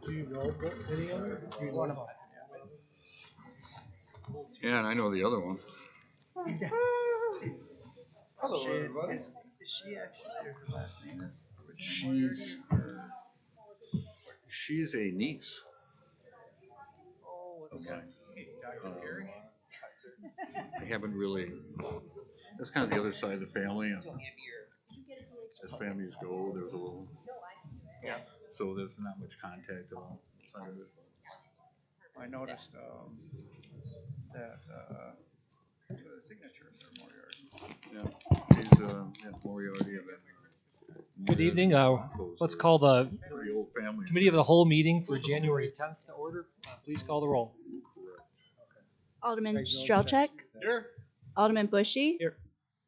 Do you know any of them? Do you know them? Yeah, and I know the other one. Hello, everybody. Is she actually, or her last name is? She's a niece. Oh, what's Okay. Dr. Gary? I haven't really. That's kind of the other side of the family. And as families go, there's a little. Yeah. So there's not much contact at all. I noticed that the signatures are Moriarty. Yeah, she's Moriarty of that. Good evening. Let's call the Committee of the Whole meeting for January 10th to order. Please call the roll. Alderman Strelchek. Here. Alderman Bushy. Here.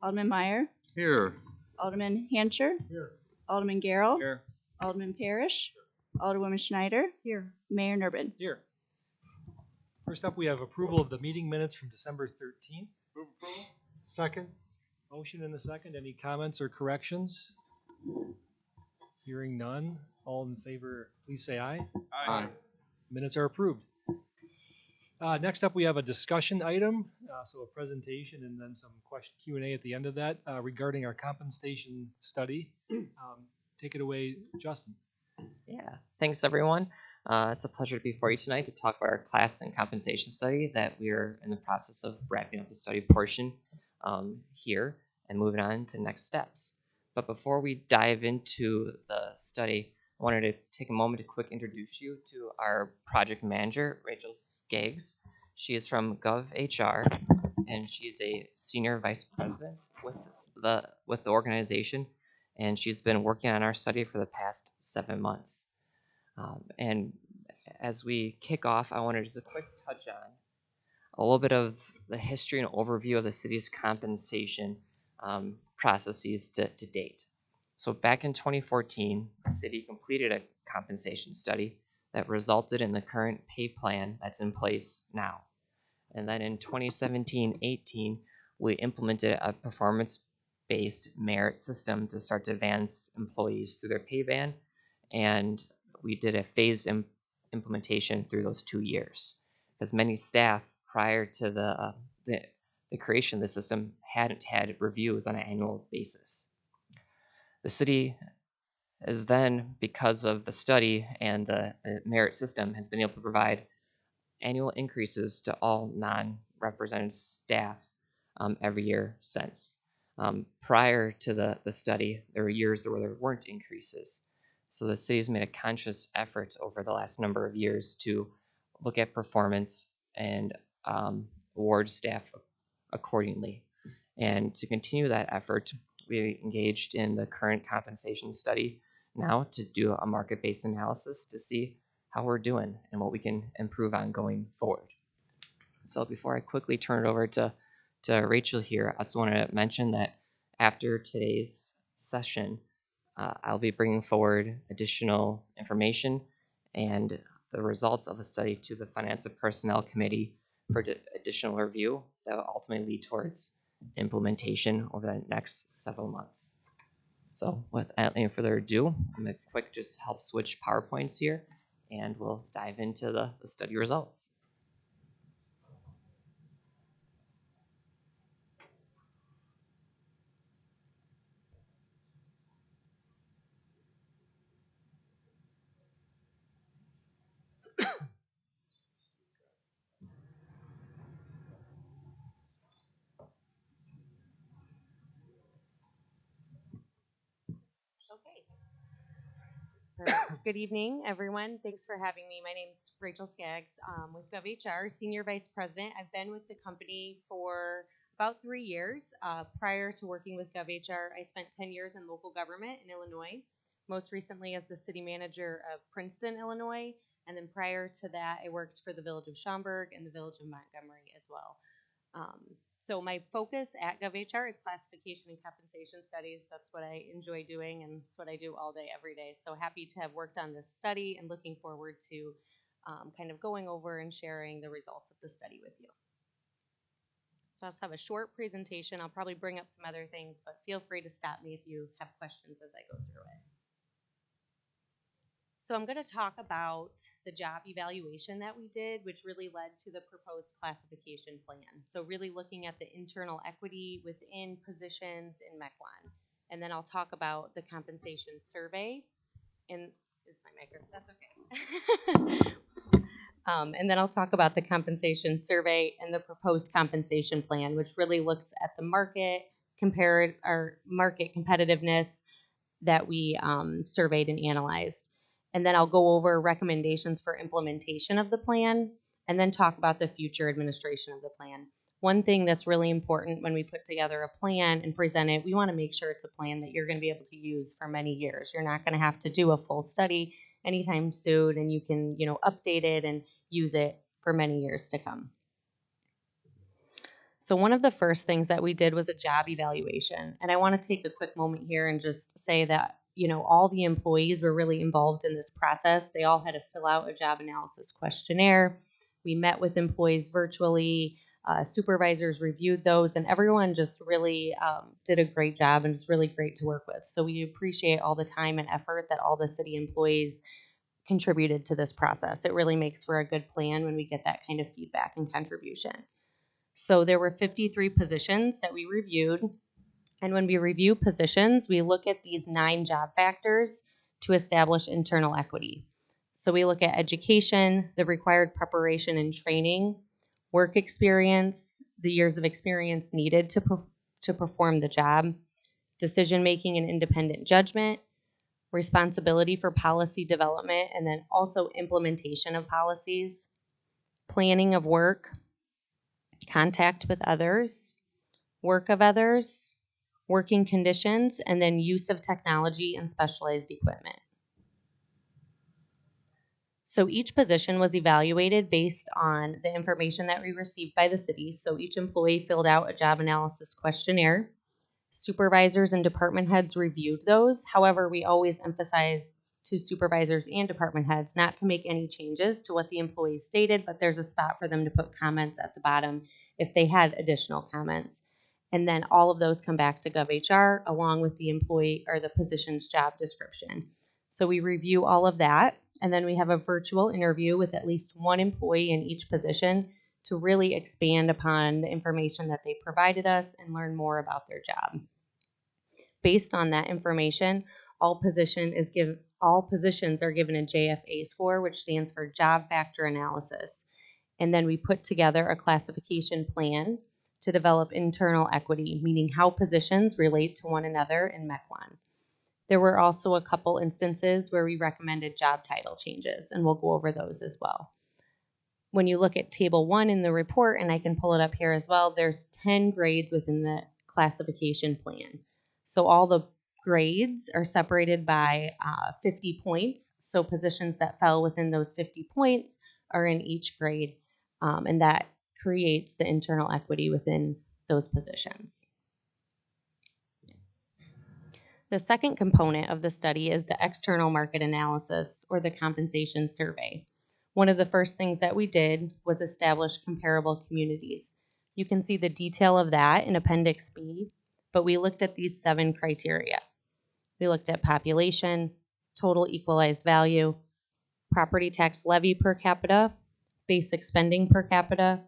Alderman Meyer. Here. Alderman Hancher. Here. Alderman Garrell. Here. Alderman Parrish. Alderwoman Schneider. Here. Mayor Nurbin. Here. First up, we have approval of the meeting minutes from December 13th. Move approval. Second. Motion and a second. Any comments or corrections? Hearing none. All in favor, please say aye. Aye. Minutes are approved. Next up, we have a discussion item, so a presentation and then some Q&A at the end of that regarding our compensation study. Take it away, Justin. Yeah, thanks everyone. It's a pleasure to be before you tonight to talk about our class and compensation study that we're in the process of wrapping up the study portion here and moving on to next steps. But before we dive into the study, I wanted to take a moment to quick introduce you to our project manager, Rachel Skaggs. She is from GovHR, and she's a senior vice president with the organization, and she's been working on our study for the past 7 months. And as we kick off, I wanted to just a quick touch on a little bit of the history and overview of the city's compensation processes to date. So back in 2014, the city completed a compensation study that resulted in the current pay plan that's in place now. And then in 2017-18, we implemented a performance-based merit system to start to advance employees through their pay band, and we did a phased implementation through those 2 years, because many staff prior to the creation of the system hadn't had reviews on an annual basis. The city has then, because of the study and the merit system, has been able to provide annual increases to all non-represented staff every year since. Prior to the study, there were years where there weren't increases. So the city's made a conscious effort over the last number of years to look at performance and award staff accordingly. And to continue that effort, we engaged in the current compensation study now to do a market-based analysis to see how we're doing and what we can improve on going forward. So before I quickly turn it over to Rachel here, I just want to mention that after today's session, I'll be bringing forward additional information and the results of the study to the Finance and Personnel Committee for additional review that will ultimately lead towards implementation over the next several months. So without any further ado, I'm going to quick just help switch PowerPoints here, and we'll dive into the study results. Perfect. Good evening, everyone. Thanks for having me. My name's Rachel Skaggs with GovHR, Senior Vice President. I've been with the company for about 3 years. Prior to working with GovHR, I spent 10 years in local government in Illinois, most recently as the city manager of Princeton, Illinois. And then prior to that, I worked for the Village of Schaumburg and the Village of Montgomery as well. So my focus at GovHR is classification and compensation studies. That's what I enjoy doing, and it's what I do all day, every day. So happy to have worked on this study and looking forward to kind of going over and sharing the results of the study with you. So I'll just have a short presentation. I'll probably bring up some other things, but feel free to stop me if you have questions as I go through it. So I'm going to talk about the job evaluation that we did, which really led to the proposed classification plan. So really looking at the internal equity within positions in Mequon. And then I'll talk about the compensation survey. And is my microphone? That's okay. And then I'll talk about the compensation survey and the proposed compensation plan, which really looks at the market, market competitiveness that we surveyed and analyzed. And then I'll go over recommendations for implementation of the plan, and then talk about the future administration of the plan. One thing that's really important when we put together a plan and present it, we want to make sure it's a plan that you're going to be able to use for many years. You're not going to have to do a full study anytime soon, and you can, update it and use it for many years to come. So one of the first things that we did was a job evaluation. And I want to take a quick moment here and just say that, all the employees were really involved in this process. They all had to fill out a job analysis questionnaire. We met with employees virtually. Supervisors reviewed those, and everyone just really did a great job, and it's really great to work with. So we appreciate all the time and effort that all the city employees contributed to this process. It really makes for a good plan when we get that kind of feedback and contribution. So there were 53 positions that we reviewed. And when we review positions, we look at these 9 job factors to establish internal equity. So we look at education, the required preparation and training, work experience, the years of experience needed to perform the job, decision-making and independent judgment, responsibility for policy development, and then also implementation of policies, planning of work, contact with others, work of others, working conditions, and then use of technology and specialized equipment. So each position was evaluated based on the information that we received by the city. So each employee filled out a job analysis questionnaire. Supervisors and department heads reviewed those. However, we always emphasize to supervisors and department heads not to make any changes to what the employees stated, but there's a spot for them to put comments at the bottom if they had additional comments. And then all of those come back to GovHR along with the employee or the position's job description. So we review all of that, and then we have a virtual interview with at least one employee in each position to really expand upon the information that they provided us and learn more about their job. Based on that information, all positions are given a JFA score, which stands for Job Factor Analysis. And then we put together a classification plan to develop internal equity, meaning how positions relate to one another in Mequon. There were also a couple instances where we recommended job title changes, and we'll go over those as well. When you look at table 1 in the report, and I can pull it up here as well, there's 10 grades within the classification plan. So all the grades are separated by 50 points. So positions that fell within those 50 points are in each grade, and that creates the internal equity within those positions. The second component of the study is the external market analysis, or the compensation survey. One of the first things that we did was establish comparable communities. You can see the detail of that in Appendix B, but we looked at these 7 criteria. We looked at population, total equalized value, property tax levy per capita, basic spending per capita,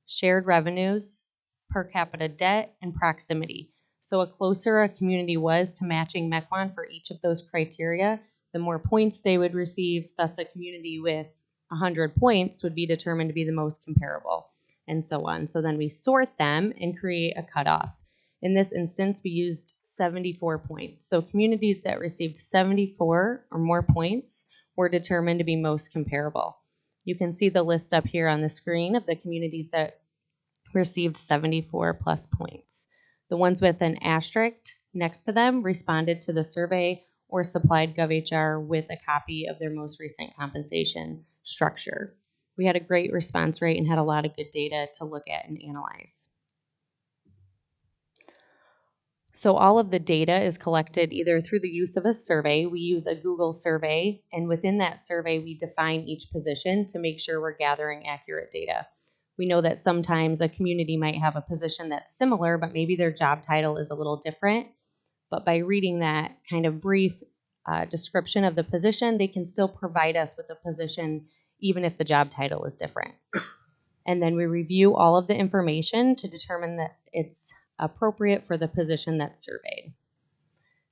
shared revenues, per capita debt, and proximity. So a closer a community was to matching Mequon for each of those criteria, the more points they would receive. Thus, a community with 100 points would be determined to be the most comparable, and so on. So then we sort them and create a cutoff. In this instance, we used 74 points. So communities that received 74 or more points were determined to be most comparable. You can see the list up here on the screen of the communities that received 74 plus points. The ones with an asterisk next to them responded to the survey or supplied GovHR with a copy of their most recent compensation structure. We had a great response rate and had a lot of good data to look at and analyze. So all of the data is collected either through the use of a survey. We use a Google survey, and within that survey, we define each position to make sure we're gathering accurate data. We know that sometimes a community might have a position that's similar, but maybe their job title is a little different. But by reading that kind of brief description of the position, they can still provide us with a position even if the job title is different. And then we review all of the information to determine that it's appropriate for the position that's surveyed.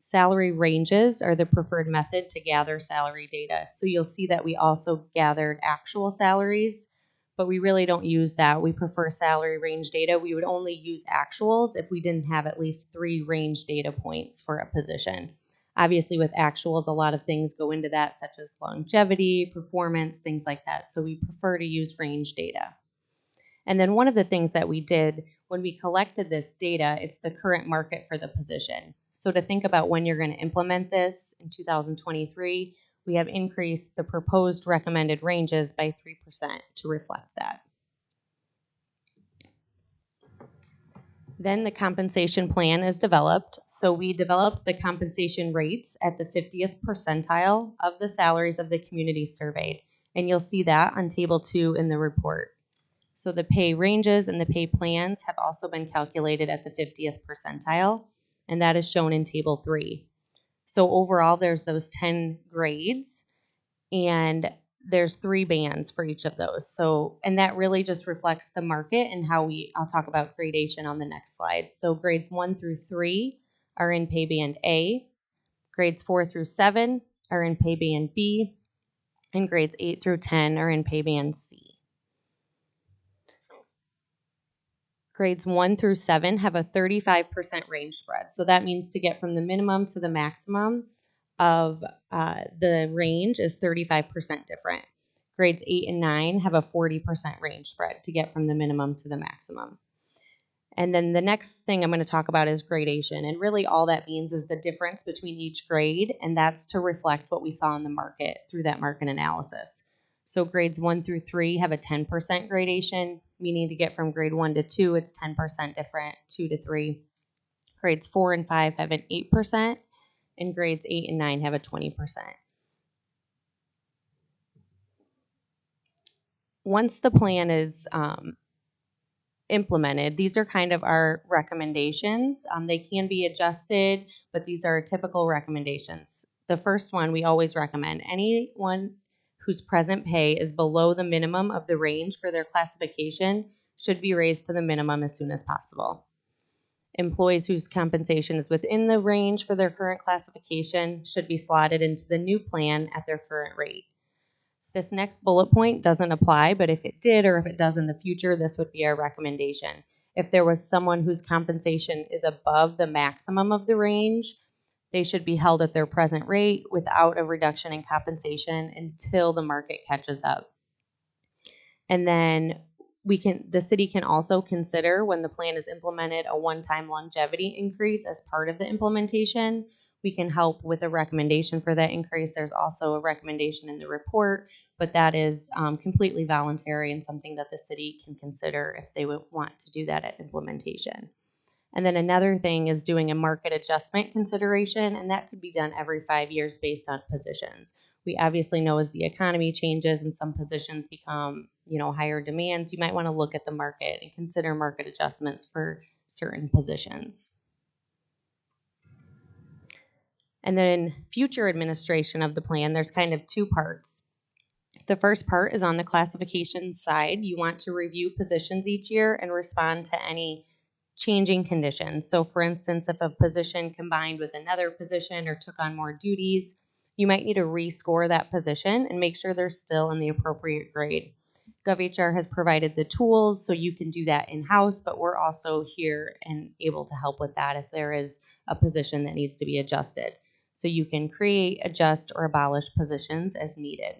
Salary ranges are the preferred method to gather salary data. So you'll see that we also gathered actual salaries, but we really don't use that. We prefer salary range data. We would only use actuals if we didn't have at least 3 range data points for a position. Obviously, with actuals, a lot of things go into that, such as longevity, performance, things like that. So we prefer to use range data. And then one of the things that we did when we collected this data, it's the current market for the position. So to think about when you're going to implement this in 2023, we have increased the proposed recommended ranges by 3% to reflect that. Then the compensation plan is developed. So we developed the compensation rates at the 50th percentile of the salaries of the communities surveyed. And you'll see that on table 2 in the report. So the pay ranges and the pay plans have also been calculated at the 50th percentile, and that is shown in table 3. So overall, there's those 10 grades, and there's 3 bands for each of those. So, and that really just reflects the market and how I'll talk about gradation on the next slide. So grades 1 through 3 are in pay band A, grades 4 through 7 are in pay band B, and grades 8 through 10 are in pay band C. Grades 1 through 7 have a 35% range spread. So that means to get from the minimum to the maximum of the range is 35% different. Grades 8 and 9 have a 40% range spread to get from the minimum to the maximum. And then the next thing I'm going to talk about is gradation. And really all that means is the difference between each grade, and that's to reflect what we saw in the market through that market analysis. So grades 1 through 3 have a 10% gradation, meaning to get from grade 1 to 2, it's 10% different, 2 to 3. Grades 4 and 5 have an 8%, and grades 8 and 9 have a 20%. Once the plan is implemented, these are kind of our recommendations. They can be adjusted, but these are typical recommendations. The first one we always recommend: anyone whose present pay is below the minimum of the range for their classification should be raised to the minimum as soon as possible. Employees whose compensation is within the range for their current classification should be slotted into the new plan at their current rate. This next bullet point doesn't apply, but if it did, or if it does in the future, this would be our recommendation. If there was someone whose compensation is above the maximum of the range, they should be held at their present rate without a reduction in compensation until the market catches up. And then the city can also consider, when the plan is implemented, a one-time longevity increase as part of the implementation. We can help with a recommendation for that increase. There's also a recommendation in the report, but that is completely voluntary and something that the city can consider if they would want to do that at implementation. And then another thing is doing a market adjustment consideration, and that could be done every 5 years based on positions. We obviously know as the economy changes and some positions become, higher demands, you might want to look at the market and consider market adjustments for certain positions. And then future administration of the plan, there's kind of 2 parts. The first part is on the classification side. You want to review positions each year and respond to any changing conditions. So for instance, if a position combined with another position or took on more duties, you might need to rescore that position and make sure they're still in the appropriate grade. GovHR has provided the tools so you can do that in-house, but we're also here and able to help with that if there is a position that needs to be adjusted. So you can create, adjust, or abolish positions as needed.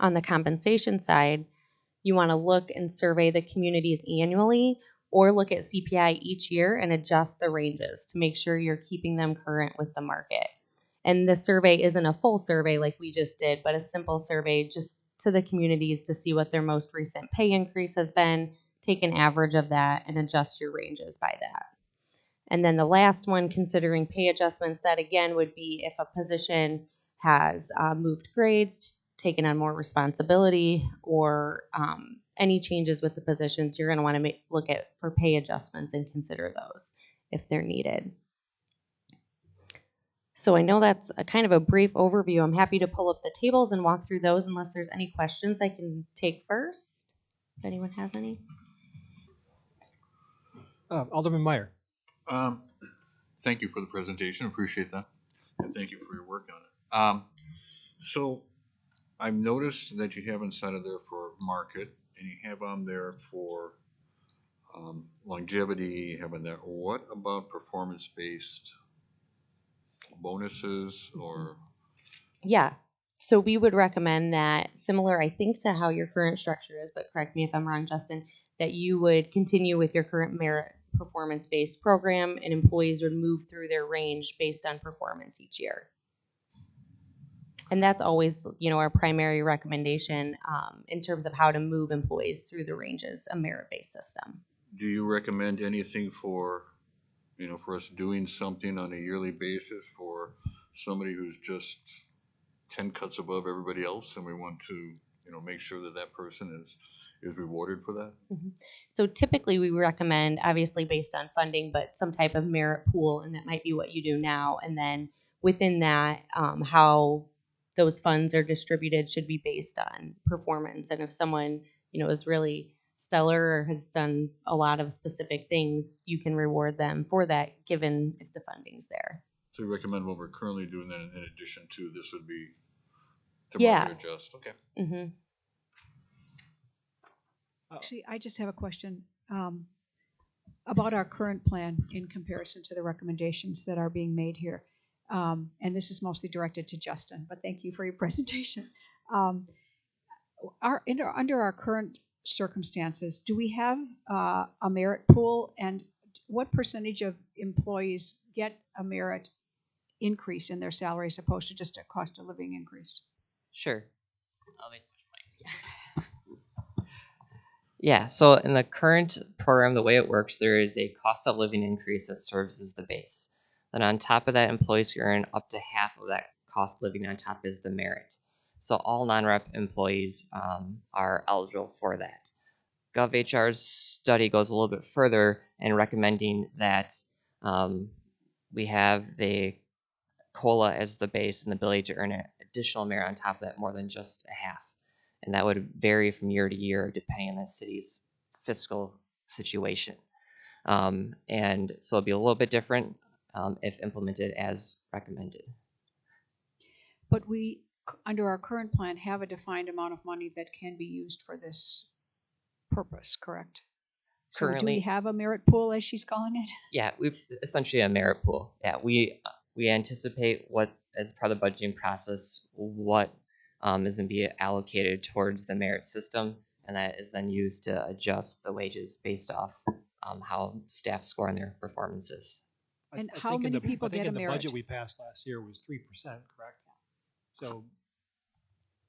On the compensation side, you want to look and survey the communities annually, or look at CPI each year and adjust the ranges to make sure you're keeping them current with the market. And the survey isn't a full survey like we just did, but a simple survey just to the communities to see what their most recent pay increase has been, take an average of that, and adjust your ranges by that. And then the last one, considering pay adjustments, that again would be if a position has moved grades, taken on more responsibility, or any changes with the positions, you're going to want to look at for pay adjustments and consider those if they're needed. So I know that's a kind of a brief overview. I'm happy to pull up the tables and walk through those unless there's any questions I can take first. If anyone has any. Alderman Meyer. Thank you for the presentation. Appreciate that. And thank you for your work on it. So I've noticed that you have inside of there for market, and you have on there for longevity, you have on there. What about performance-based bonuses or? Yeah. So we would recommend that, similar, I think, to how your current structure is, but correct me if I'm wrong, Justin, that you would continue with your current merit performance-based program, and employees would move through their range based on performance each year. And that's always, our primary recommendation in terms of how to move employees through the ranges, a merit-based system. Do you recommend anything for, for us doing something on a yearly basis for somebody who's just 10 cuts above everybody else, and we want to, make sure that that person is rewarded for that? Mm-hmm. So typically we recommend, obviously based on funding, but some type of merit pool, and that might be what you do now. And then within that, how those funds are distributed should be based on performance. And if someone, is really stellar or has done a lot of specific things, you can reward them for that, given if the funding's there. So you recommend what we're currently doing then in addition to this would be to market adjust? Okay. Mm-hmm. Actually, I just have a question about our current plan in comparison to the recommendations that are being made here. And this is mostly directed to Justin, but thank you for your presentation. Under our current circumstances, do we have a merit pool, and what percentage of employees get a merit increase in their salary as opposed to just a cost of living increase? Sure. Yeah, so in the current program, the way it works, there is a cost of living increase that serves as the base. Then on top of that, employees can earn up to half of that cost of living on top is the merit. So all non-rep employees are eligible for that. GovHR's study goes a little bit further in recommending that we have the COLA as the base and the ability to earn an additional merit on top of that more than just a half. And that would vary from year to year depending on the city's fiscal situation. And so it'll be a little bit different if implemented as recommended. But we, under our current plan, have a defined amount of money that can be used for this purpose, correct? So do we have a merit pool, as she's calling it? Yeah, we've essentially a merit pool. Yeah, we anticipate what, as part of the budgeting process, what is going to be allocated towards the merit system, and that is then used to adjust the wages based off how staff score on their performances. And how many people get a merit? The budget we passed last year was 3%, correct? So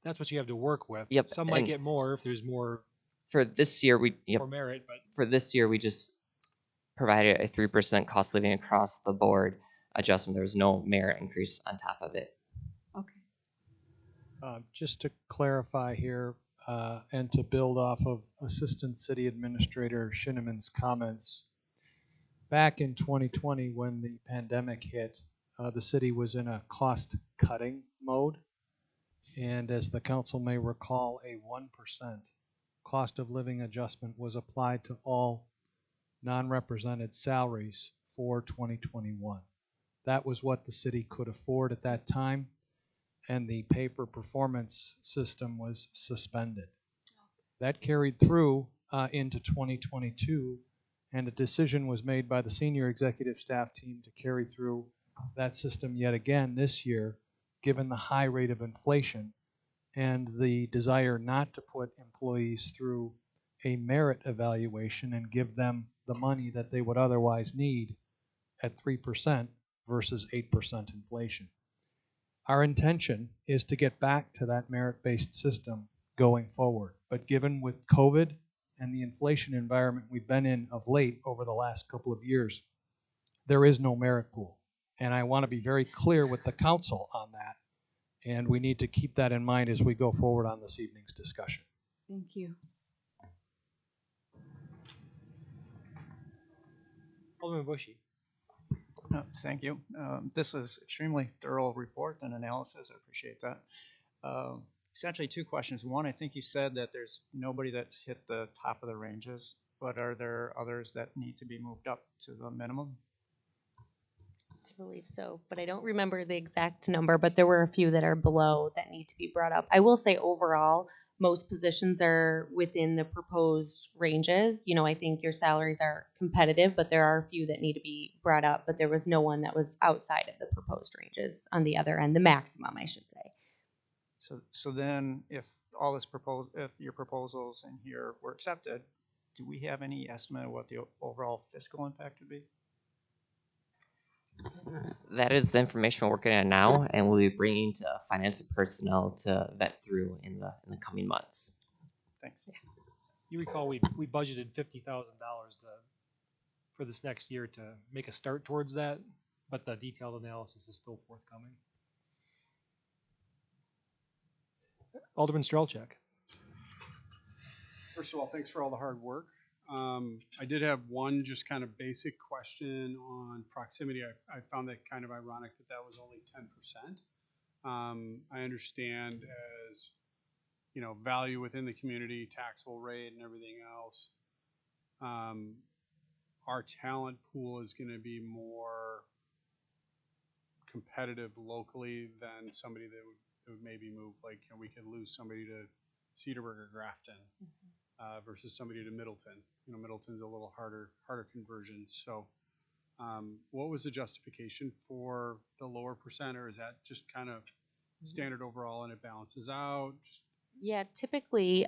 that's what you have to work with. Yep. Some might get more if there's more. For this year, more merit, but for this year we just provided a 3% cost living across the board adjustment. There was no merit increase on top of it. Okay. Just to clarify here, and to build off of Assistant City Administrator Shinneman's comments, back in 2020 when the pandemic hit, the city was in a cost-cutting mode, and as the council may recall, a 1% cost of living adjustment was applied to all non-represented salaries for 2021. That was what the city could afford at that time, and the pay-for-performance system was suspended. That carried through into 2022, and a decision was made by the senior executive staff team to carry through that system yet again this year, given the high rate of inflation and the desire not to put employees through a merit evaluation and give them the money that they would otherwise need at 3% versus 8% inflation. Our intention is to get back to that merit-based system going forward. But given with COVID and the inflation environment we've been in of late over the last couple of years, there is no merit pool. And I want to be very clear with the council on that. And we need to keep that in mind as we go forward on this evening's discussion. Thank you. Alderman Bushy. Thank you. This is extremely thorough report and analysis. I appreciate that. Essentially, two questions. One, I think you said that there's nobody that's hit the top of the ranges, but are there others that need to be moved up to the minimum? I believe so, but I don't remember the exact number, but there were a few that are below that need to be brought up. I will say overall, most positions are within the proposed ranges. You know, I think your salaries are competitive, but there are a few that need to be brought up, but there was no one that was outside of the proposed ranges on the other end, the maximum, I should say. So then if all this if your proposals in here were accepted, do we have any estimate of what the overall fiscal impact would be? That is the information we're working on now, and we'll be bringing to finance and personnel to vet through in the coming months. Thanks. You recall we budgeted $50,000 for this next year to make a start towards that, but the detailed analysis is still forthcoming. Alderman Strelchak. First of all, thanks for all the hard work. I did have one just kind of basic question on proximity. I found that kind of ironic that that was only 10%. I understand as, you know, value within the community, taxable rate and everything else. Our talent pool is going to be more competitive locally than somebody that would maybe move, like, you know, we could lose somebody to Cedarburg or Grafton. Versus somebody to Middleton. You know, Middleton's a little harder conversion. So, what was the justification for the lower percent, or is that just kind of standard overall and it balances out? Yeah, typically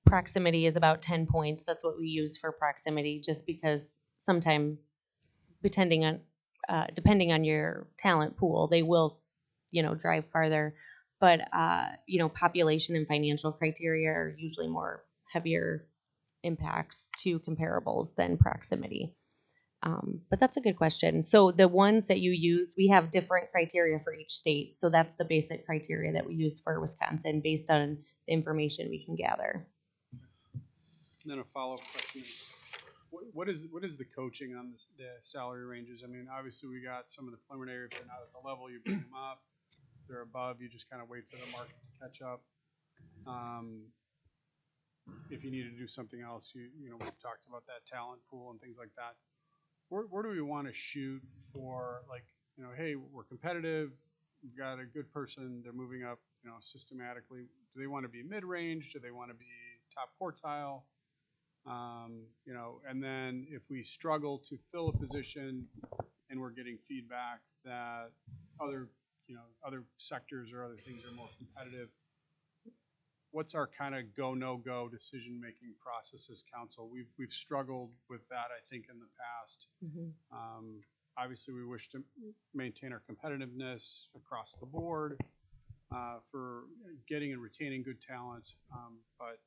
proximity is about 10 points. That's what we use for proximity, just because sometimes, depending on your talent pool, they will, you know, drive farther. But you know, population and financial criteria are usually more heavier impacts to comparables than proximity. But that's a good question. So the ones that you use, we have different criteria for each state. So that's the basic criteria that we use for Wisconsin based on the information we can gather. And then a follow-up question is, what is the coaching on the salary ranges? I mean, obviously we got some of the preliminary, if they're not at the level, you bring them up. If they're above, you just kind of wait for the market to catch up. If you need to do something else, you know, we've talked about that talent pool and things like that. Where do we want to shoot for, like, you know, hey, we're competitive, we've got a good person, they're moving up, you know, systematically. Do they want to be mid-range? Do they want to be top quartile? You know, and then if we struggle to fill a position and we're getting feedback that other sectors or other things are more competitive, what's our kind of go, no-go decision-making process as council? We've struggled with that, I think, in the past. Obviously, we wish to maintain our competitiveness across the board for getting and retaining good talent. But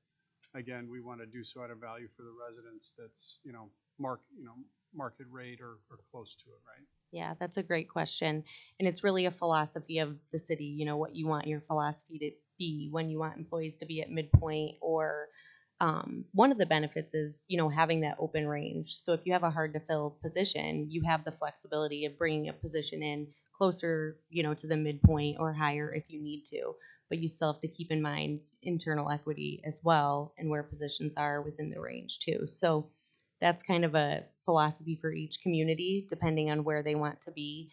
again, we want to do so at a value for the residents that's, you know, market rate or close to it, right? Yeah, that's a great question. And it's really a philosophy of the city, you know, what you want your philosophy to be when you want employees to be at midpoint, or one of the benefits is, you know, having that open range. So if you have a hard to fill position, you have the flexibility of bringing a position in closer, you know, to the midpoint or higher if you need to. But you still have to keep in mind internal equity as well and where positions are within the range too. So that's kind of a philosophy for each community, depending on where they want to be.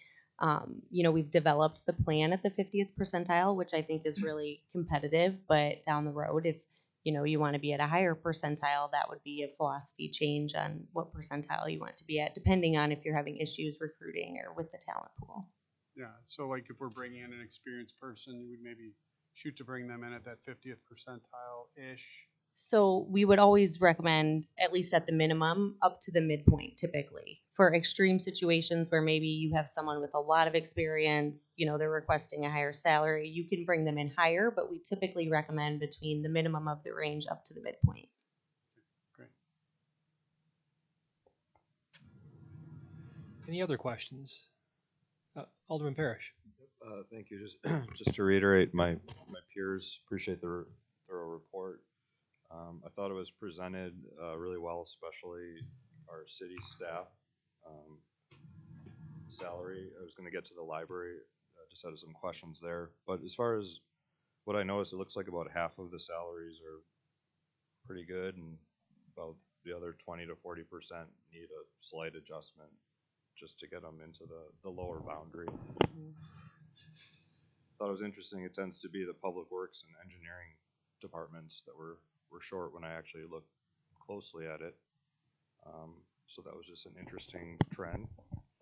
You know, we've developed the plan at the 50th percentile, which I think is really competitive, but down the road, if, you know, you want to be at a higher percentile, that would be a philosophy change on what percentile you want to be at, depending on if you're having issues recruiting or with the talent pool. Yeah, so like if we're bringing in an experienced person, we'd maybe shoot to bring them in at that 50th percentile-ish. So we would always recommend, at least at the minimum, up to the midpoint typically. For extreme situations where maybe you have someone with a lot of experience, you know, they're requesting a higher salary, you can bring them in higher, but we typically recommend between the minimum of the range up to the midpoint. Great. Any other questions? Alderman Parrish. Thank you. Just to reiterate, my peers appreciate the thorough report. I thought it was presented really well, especially our city staff. salary. I was going to get to the library, just had some questions there. But as far as what I noticed, it looks like about half of the salaries are pretty good, and about the other 20 to 40% need a slight adjustment just to get them into the lower boundary. Thought it was interesting. It tends to be the public works and engineering departments that were short when I actually looked closely at it. So that was just an interesting trend.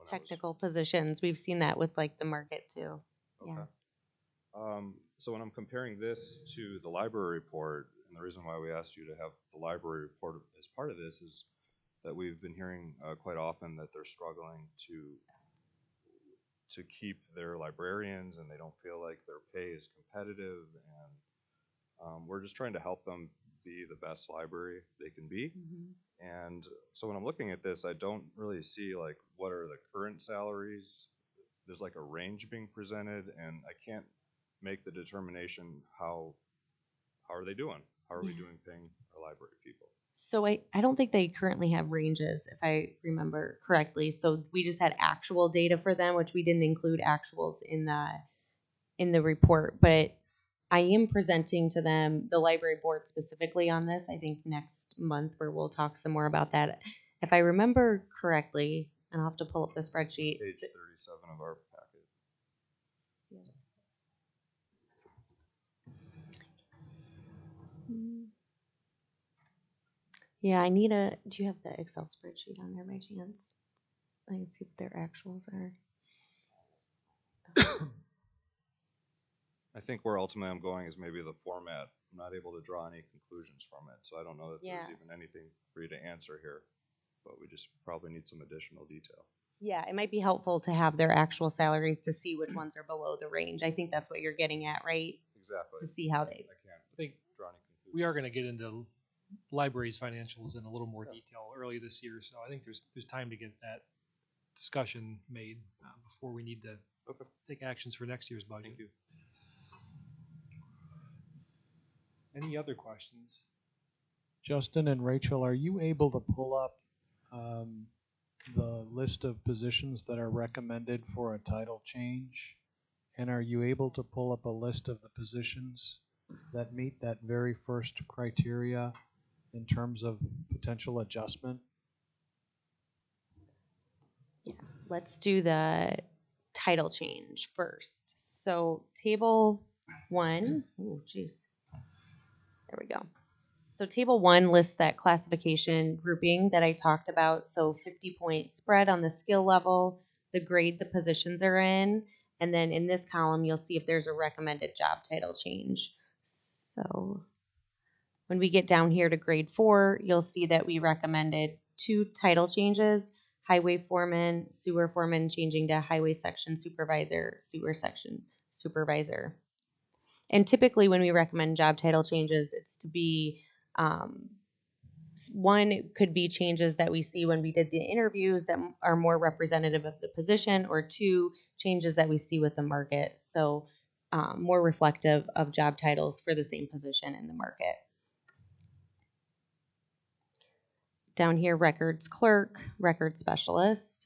Technical positions, we've seen that with like the market too. Okay. Yeah. So when I'm comparing this to the library report, and the reason why we asked you to have the library report as part of this is that we've been hearing quite often that they're struggling to keep their librarians, and they don't feel like their pay is competitive, and we're just trying to help them be the best library they can be. And so when I'm looking at this, I don't really see like what are the current salaries. There's like a range being presented, and I can't make the determination how are they doing? How are we doing paying our library people? So I don't think they currently have ranges, if I remember correctly. So we just had actual data for them, which we didn't include actuals in the report. But I am presenting to them, the library board specifically on this, I think next month, where we'll talk some more about that. If I remember correctly, and I'll have to pull up the spreadsheet. Page 37 of our packet. Yeah, do you have the Excel spreadsheet on there by chance? I can see what their actuals are. I think where ultimately I'm going is maybe the format. I'm not able to draw any conclusions from it, so I don't know that Yeah. there's even anything for you to answer here, but we just probably need some additional detail. Yeah, it might be helpful to have their actual salaries to see which ones are below the range. I think that's what you're getting at, right? Exactly. To see how they. I can't I think draw any conclusions. we are going to get into libraries financials in a little more detail early this year, so I think there's time to get that discussion made before we need to take actions for next year's budget. Thank you. Any other questions? Justin and Rachel, are you able to pull up the list of positions that are recommended for a title change? And are you able to pull up a list of the positions that meet that very first criteria in terms of potential adjustment? Yeah, let's do the title change first. So table 1, oh geez, there we go. So table 1 lists that classification grouping that I talked about. So 50-point spread on the skill level, the grade the positions are in, and then in this column you'll see if there's a recommended job title change. So when we get down here to grade 4, you'll see that we recommended 2 title changes: highway foreman, sewer foreman changing to highway section supervisor, sewer section supervisor. And typically when we recommend job title changes, it's to be, one, it could be changes that we see when we did the interviews that are more representative of the position, or 2, changes that we see with the market. So more reflective of job titles for the same position in the market. Down here, records clerk, record specialist.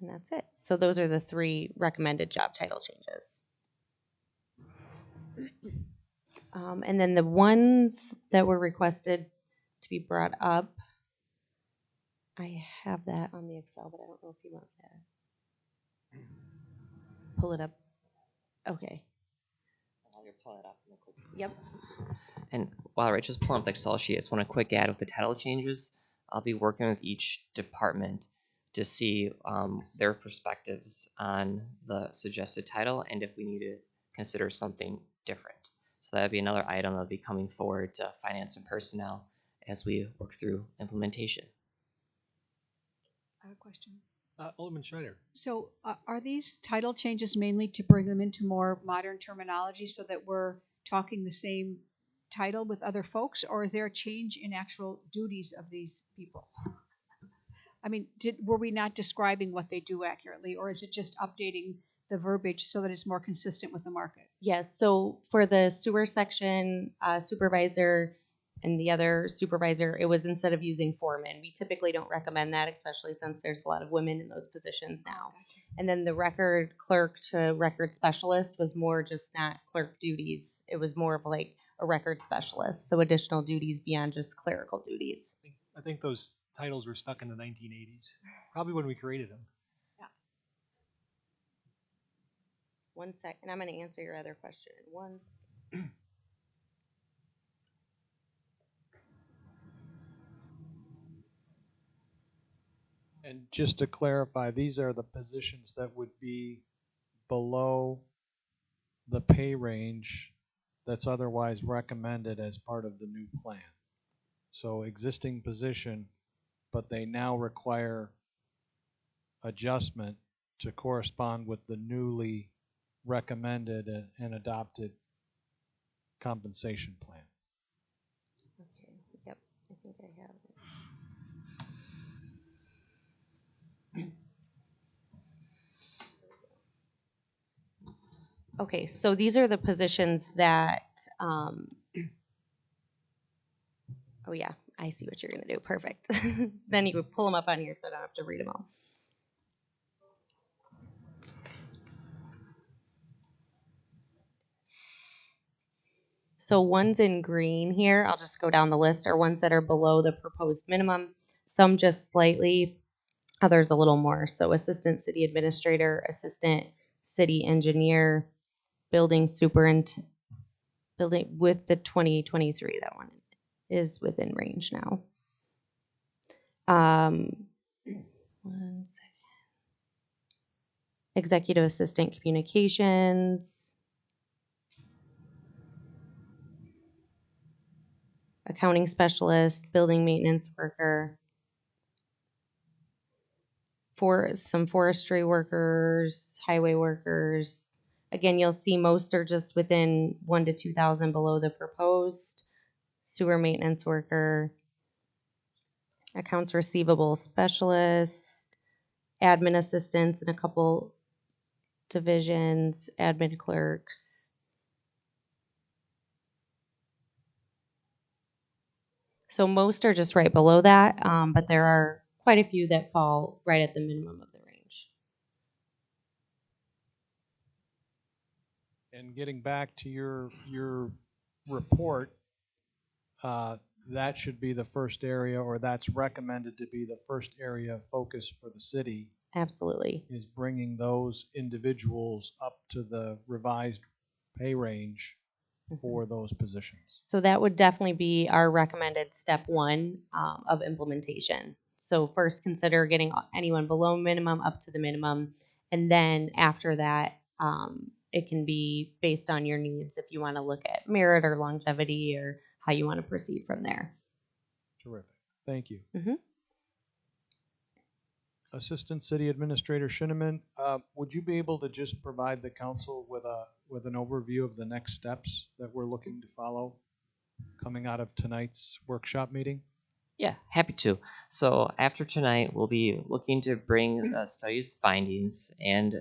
And that's it. So those are the 3 recommended job title changes. And then the ones that were requested to be brought up, I have that on the Excel, but I don't know if you want me to pull it up. Okay. While you're pulling it up real quick. Yep. And while Rachel's pulling up the Excel sheet, I just want to quick add with the title changes. I'll be working with each department to see their perspectives on the suggested title and if we need to consider something different. So that would be another item that will be coming forward to finance and personnel as we work through implementation. I have a question. Alderman Schneider. So are these title changes mainly to bring them into more modern terminology so that we're talking the same title with other folks, or is there a change in actual duties of these people? I mean, were we not describing what they do accurately, or is it just updating the verbiage so that it's more consistent with the market? Yes, so for the sewer section supervisor, and the other supervisor, it was instead of using foreman. We typically don't recommend that, especially since there's a lot of women in those positions now. And then the record clerk to record specialist was more just not clerk duties. It was more of like a record specialist, so additional duties beyond just clerical duties. I think those titles were stuck in the 1980s, probably when we created them. One sec, and I'm going to answer your other question. One. And just to clarify, these are the positions that would be below the pay range that's otherwise recommended as part of the new plan. So existing position, but they now require adjustment to correspond with the newly recommended and adopted compensation plan. Okay, yep, I think I have it. Okay, so these are the positions that, oh yeah, I see what you're gonna do, perfect. Then you could pull them up on here so I don't have to read them all. So ones in green here, I'll just go down the list, are ones that are below the proposed minimum, some just slightly, others a little more. So assistant city administrator, assistant city engineer, building superintendent, building with the 2023, that one is within range now. One second. Executive assistant communications, accounting specialist, building maintenance worker, for some forestry workers, highway workers. Again, you'll see most are just within 1 to 2,000 below the proposed. Sewer maintenance worker, accounts receivable specialist, admin assistants in a couple divisions, admin clerks. So most are just right below that, but there are quite a few that fall right at the minimum of the range. And getting back to your report, that should be the first area, or that's recommended to be the first area of focus for the city, Absolutely. is bringing those individuals up to the revised pay range for those positions. So that would definitely be our recommended step one of implementation. So first consider getting anyone below minimum up to the minimum. And then after that, it can be based on your needs if you want to look at merit or longevity or how you want to proceed from there. Terrific. Thank you. Mm-hmm. Assistant City Administrator Shinneman, would you be able to just provide the council with an overview of the next steps that we're looking to follow coming out of tonight's workshop meeting? Yeah, happy to. So after tonight, we'll be looking to bring the study's findings and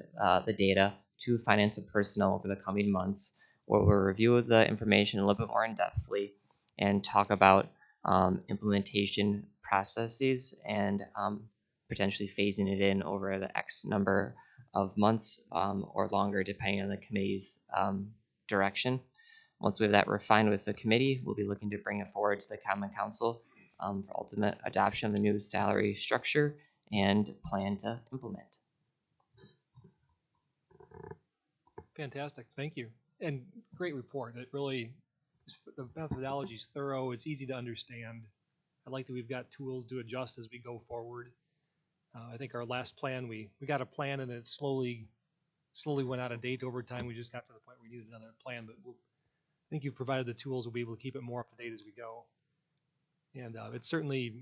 the data to finance and personnel over the coming months, where we'll review the information a little bit more in-depthly and talk about implementation processes and potentially phasing it in over the X number of months or longer, depending on the committee's direction. Once we have that refined with the committee, we'll be looking to bring it forward to the Common Council for ultimate adoption of the new salary structure and plan to implement. Fantastic, thank you. And great report. It really, the methodology is thorough, it's easy to understand. I like that we've got tools to adjust as we go forward. I think our last plan, we got a plan and it slowly went out of date over time. We just got to the point where we needed another plan, but I think you've provided the tools. We'll be able to keep it more up to date as we go. And it's certainly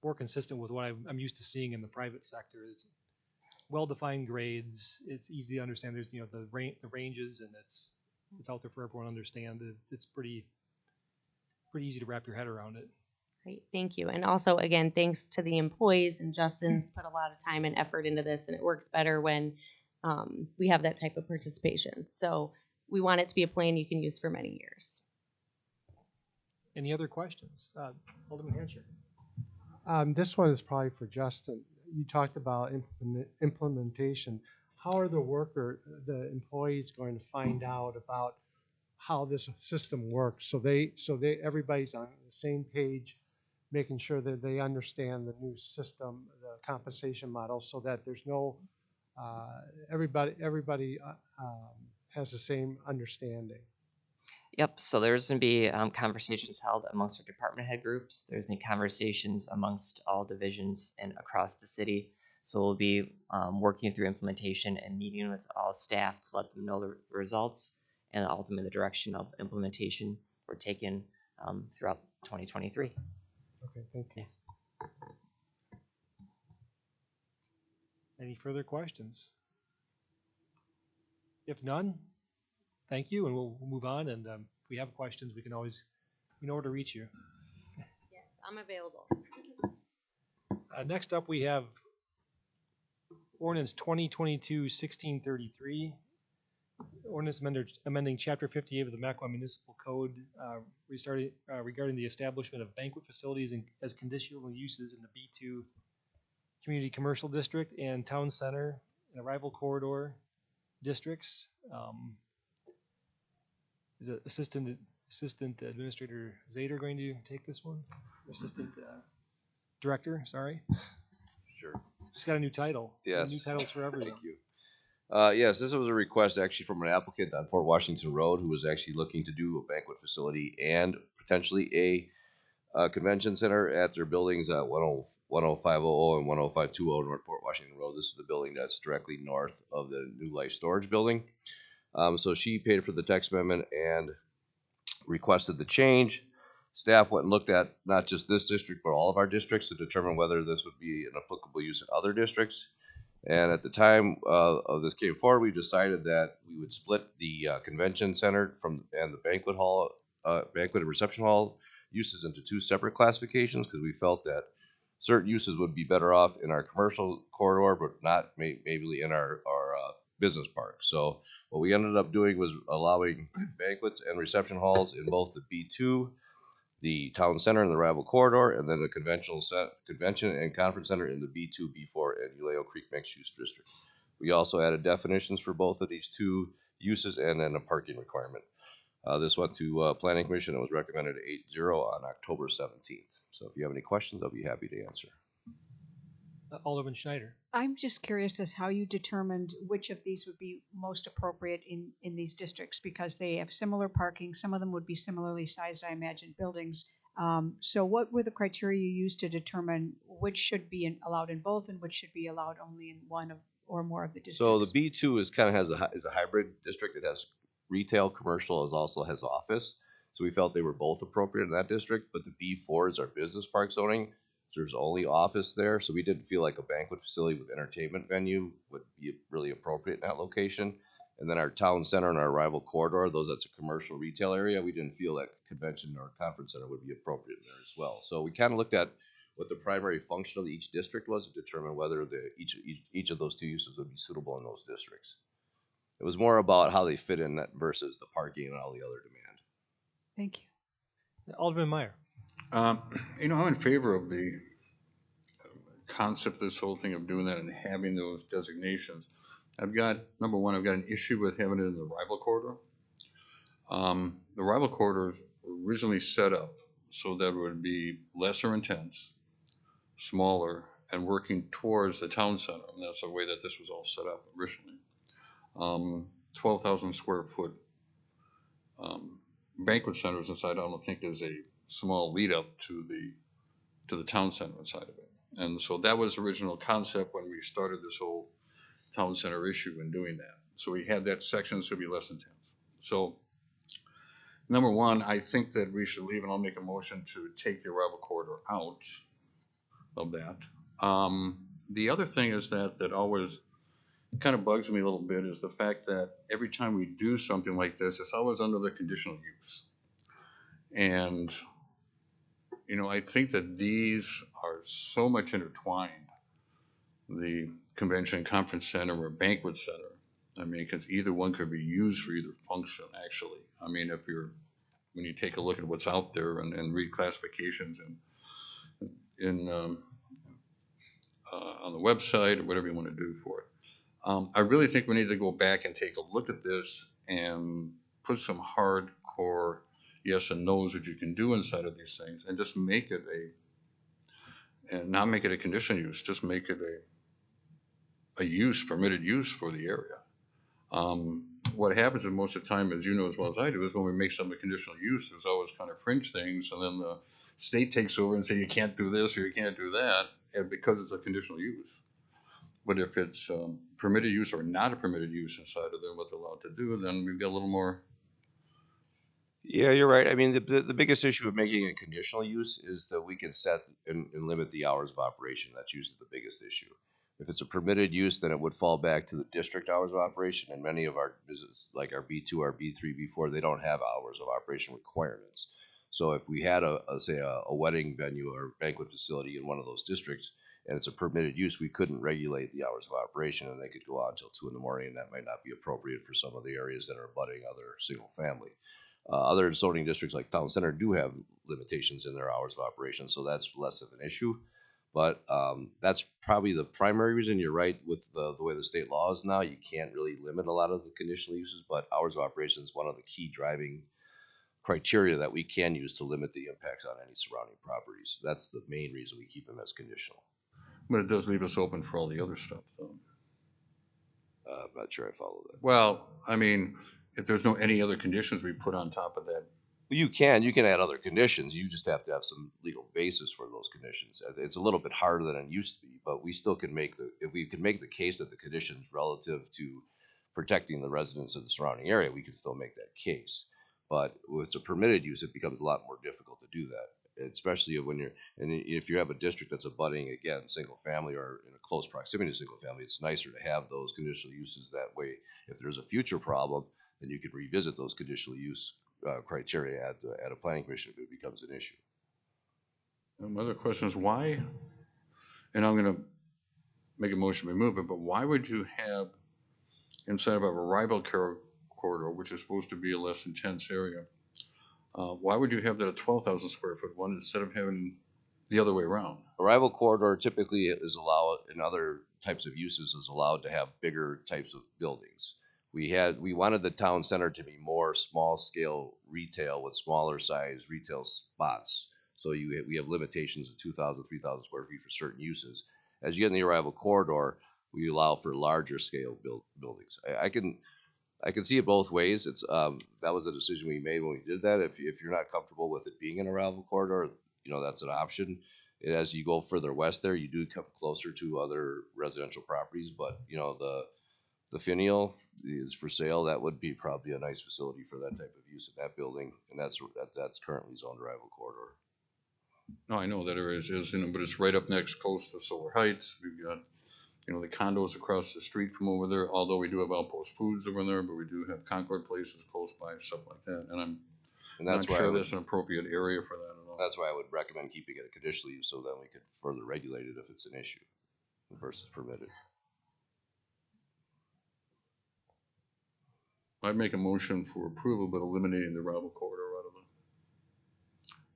more consistent with what I'm used to seeing in the private sector. It's well-defined grades. It's easy to understand. There's the ranges, and it's out there for everyone to understand. It's pretty easy to wrap your head around it. Great, thank you. And also, again, thanks to the employees, and Justin's put a lot of time and effort into this, and it works better when we have that type of participation. So we want it to be a plan you can use for many years. Any other questions? Alderman Hancher. This one is probably for Justin. You talked about implementation. How are the employees going to find out about how this system works? So everybody's on the same page, making sure that they understand the new system, the compensation model, so that there's no everybody has the same understanding. Yep, so there's going to be conversations held amongst our department head groups. There's going to be conversations amongst all divisions and across the city. So we'll be working through implementation and meeting with all staff to let them know the results and ultimately the direction of implementation we're taking throughout 2023. Okay, thank you. Any further questions? If none, thank you, and we'll move on. And if we have questions, we know where to reach you. Yes, I'm available. Next up, we have Ordinance 2022-1633. Ordinance amending Chapter 58 of the Mackinac Municipal Code regarding the establishment of banquet facilities as conditional uses in the B2 Community Commercial District and Town Center and Arrival Corridor districts. Is it Assistant Administrator Zader going to take this one? Assistant Director, sorry. Sure. Just got a new title. Yes. New titles for everyone. Thank you. Yes, this was a request actually from an applicant on Port Washington Road who was actually looking to do a banquet facility and potentially a convention center at their buildings at 10500 and 10520 North Port Washington Road. This is the building that's directly north of the New Life Storage building. So she paid for the text amendment and requested the change. Staff went and looked at not just this district, but all of our districts to determine whether this would be an applicable use in other districts. And at the time of this came forward, we decided that we would split the convention center and the banquet hall, banquet and reception hall uses into two separate classifications because we felt that certain uses would be better off in our commercial corridor, but not maybe in our business park. So what we ended up doing was allowing banquets and reception halls in both the B2, the town center and the Arrival Corridor, and then the convention and conference center in the B2, B4, and Uleo Creek mixed use district. We also added definitions for both of these two uses and then a parking requirement. This went to Planning Commission and was recommended 8-0 on October 17th. So if you have any questions, I'll be happy to answer. Alderman Schneider. I'm just curious as how you determined which of these would be most appropriate in these districts, because they have similar parking. Some of them would be similarly sized, I imagine, buildings. So what were the criteria you used to determine which should be allowed in both and which should be allowed only in one or more of the districts? So the B2 is a hybrid district. It has retail, commercial, as also has office. So we felt they were both appropriate in that district, but the B4 is our business park zoning. So there's only office there. So we didn't feel like a banquet facility with entertainment venue would be really appropriate in that location. And then our town center and our Arrival Corridor, that's a commercial retail area. We didn't feel that convention or conference center would be appropriate there as well. So we kind of looked at what the primary function of each district was to determine whether each of those two uses would be suitable in those districts. It was more about how they fit in that versus the parking and all the other demand. Thank you. Alderman Meyer. I'm in favor of the concept of this whole thing of doing that and having those designations. Number one, I've got an issue with having it in the Arrival Corridor. The Arrival Corridor was originally set up so that it would be lesser intense, smaller, and working towards the town center. And that's the way that this was all set up originally. 12,000 square foot banquet centers inside. I don't think there's a small lead up to the town center inside of it. And so that was the original concept when we started this whole town center issue in doing that. So we had that section, so it'd be less intense. So number one, I think that we should leave, and I'll make a motion to take the Arrival Corridor out of that. The other thing is that always kind of bugs me a little bit is the fact that every time we do something like this, it's always under the conditional use. And I think that these are so much intertwined, the convention conference center or banquet center. I mean, because either one could be used for either function, actually. I mean, if you're when you take a look at what's out there and read classifications in on the website or whatever you want to do for it. I really think we need to go back and take a look at this and put some hardcore yes and no's that you can do inside of these things, and just make it and not make it a conditional use, just make it a use, permitted use for the area. What happens is most of the time, as you know as well as I do, is when we make some conditional use, there's always kind of fringe things, and then the state takes over and say you can't do this or you can't do that, and because it's a conditional use. But if it's permitted use or not a permitted use inside of them, what they're allowed to do, then we've got a little more. Yeah, you're right. I mean, the biggest issue of making a conditional use is that we can set and limit the hours of operation. That's usually the biggest issue. If it's a permitted use, then it would fall back to the district hours of operation, and many of our business, like our B2, our B3, B4, they don't have hours of operation requirements. So if we had say a wedding venue or banquet facility in one of those districts, and it's a permitted use, we couldn't regulate the hours of operation, and they could go on until 2 in the morning, and that might not be appropriate for some of the areas that are abutting other single family. Other zoning districts like Town Center do have limitations in their hours of operation, so that's less of an issue. But that's probably the primary reason. You're right with the way the state law is now. You can't really limit a lot of the conditional uses, but hours of operation is one of the key driving criteria that we can use to limit the impacts on any surrounding properties. That's the main reason we keep them as conditional. But it does leave us open for all the other stuff, though. I'm not sure I follow that. Well, I mean, if there's no any other conditions we put on top of that. You can add other conditions. You just have to have some legal basis for those conditions. It's a little bit harder than it used to be, but we still can if we can make the case that the conditions relative to protecting the residents of the surrounding area, we can still make that case. But with a permitted use, it becomes a lot more difficult to do that, especially if you have a district that's abutting, again, single family or in a close proximity to single family. It's nicer to have those conditional uses. That way, if there's a future problem, then you could revisit those conditional use criteria at a planning commission if it becomes an issue. My other question is why, and I'm going to make a motion to remove it, but why would you have inside of a arrival corridor, which is supposed to be a less intense area, why would you have that a 12,000 square foot one instead of having the other way around? Arrival corridor typically is allowed in other types of uses is allowed to have bigger types of buildings. We wanted the town center to be more small scale retail with smaller size retail spots. So we have limitations of 2,000, 3,000 square feet for certain uses. As you get in the arrival corridor, we allow for larger scale buildings. I can see it both ways. It's that was a decision we made when we did that. If you're not comfortable with it being an arrival corridor, that's an option. As you go further west there, you do come closer to other residential properties, but the finial is for sale. That would be probably a nice facility for that type of use in that building, and that's currently zoned arrival corridor. No, I know that area is, but it's right up next close to Solar Heights. We've got, the condos across the street from over there, although we do have Outpost Foods over there, but we do have Concord Places close by, stuff like that. And I'm not sure that's an appropriate area for that at all. That's why I would recommend keeping it a conditional use, so then we could further regulate it if it's an issue versus permitted. I'd make a motion for approval, but eliminating the arrival corridor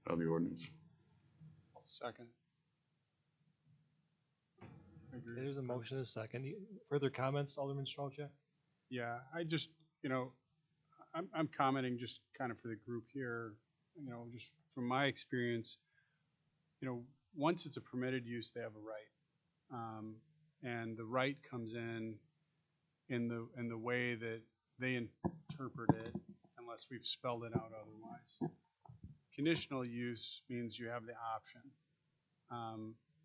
out of the ordinance. Second. There's a motion and a second. Further comments, Alderman Strelchak? Yeah, I just, I'm commenting just kind of for the group here, just from my experience, once it's a permitted use, they have a right. And the right comes in the way that they interpret it, unless we've spelled it out otherwise. Conditional use means you have the option.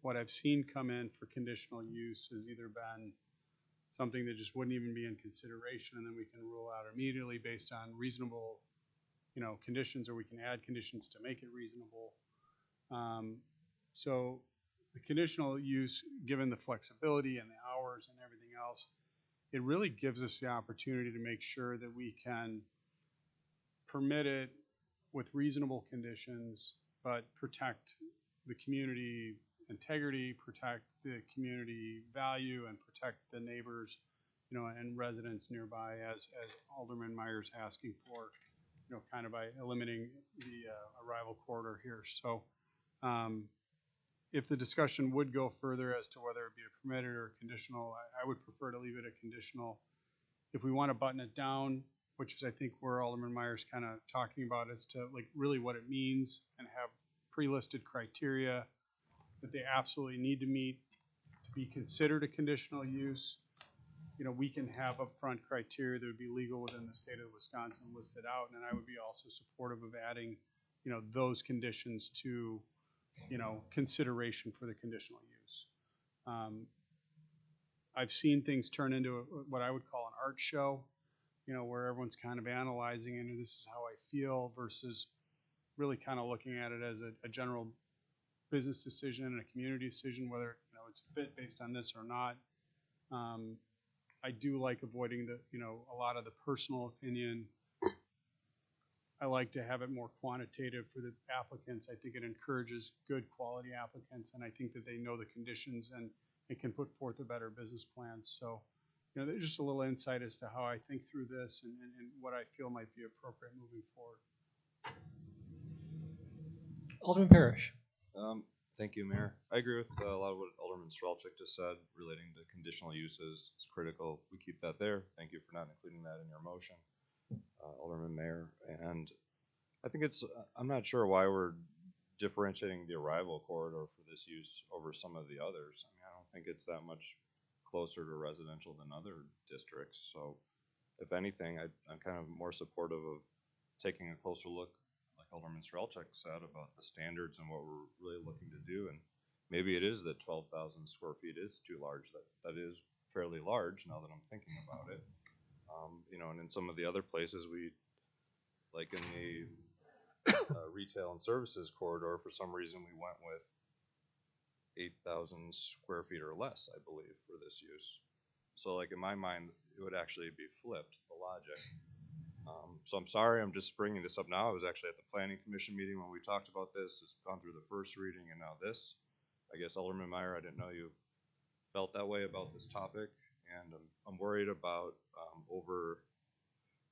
What I've seen come in for conditional use has either been something that just wouldn't even be in consideration, and then we can rule out immediately based on reasonable, conditions, or we can add conditions to make it reasonable. So the conditional use, given the flexibility and the hours and everything else, it really gives us the opportunity to make sure that we can permit it with reasonable conditions, but protect the community integrity, protect the community value, and protect the neighbors, and residents nearby, as Alderman Meyer's asking for. kind of by eliminating the arrival corridor here. So if the discussion would go further as to whether it be a permitted or conditional, I would prefer to leave it a conditional. If we want to button it down, which is I think where Alderman Myers kind of talking about as to like really what it means and have pre-listed criteria that they absolutely need to meet to be considered a conditional use. We can have upfront criteria that would be legal within the state of Wisconsin listed out, and I would be also supportive of adding, those conditions to, consideration for the conditional use. I've seen things turn into what I would call an art show, where everyone's kind of analyzing it, and this is how I feel versus really kind of looking at it as a general business decision and a community decision, whether, it's fit based on this or not. I do like avoiding a lot of the personal opinion. I like to have it more quantitative for the applicants. I think it encourages good quality applicants, and I think that they know the conditions and it can put forth a better business plan. So, there's just a little insight as to how I think through this and what I feel might be appropriate moving forward. Alderman Parrish. Thank you, Mayor. I agree with a lot of what Alderman Strelczyk just said relating to conditional uses. It's critical we keep that there. Thank you for not including that in your motion, Alderman Mayor. And I think I'm not sure why we're differentiating the arrival corridor for this use over some of the others. I mean, I don't think it's that much closer to residential than other districts. So if anything, I'm kind of more supportive of taking a closer look, like Alderman Strelczyk said, about the standards and what we're really looking to do. And maybe it is that 12,000 square feet is too large. That is fairly large now that I'm thinking about it. And in some of the other places, like in the retail and services corridor, for some reason we went with 8,000 square feet or less, I believe, for this use. So like in my mind, it would actually be flipped, the logic. So I'm sorry, I'm just bringing this up now. I was actually at the Planning Commission meeting when we talked about this. It's gone through the first reading and now this. I guess Alderman Meyer, I didn't know you felt that way about this topic, and I'm worried about over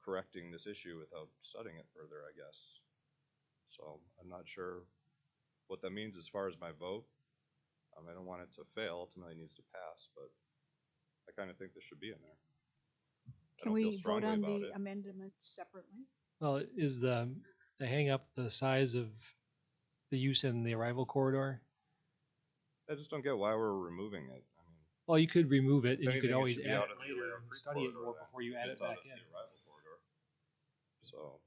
correcting this issue without studying it further, I guess. So I'm not sure what that means as far as my vote. I don't want it to fail. Ultimately, it needs to pass, but I kind of think this should be in there. Can we vote on the amendment separately? Well, is the hang up the size of the use in the arrival corridor? I just don't get why we're removing it. I mean, well, you could remove it, and you could anything, always should be add out it of the later arrival and study it corridor more then. before you add It's it out back of in. the arrival corridor. So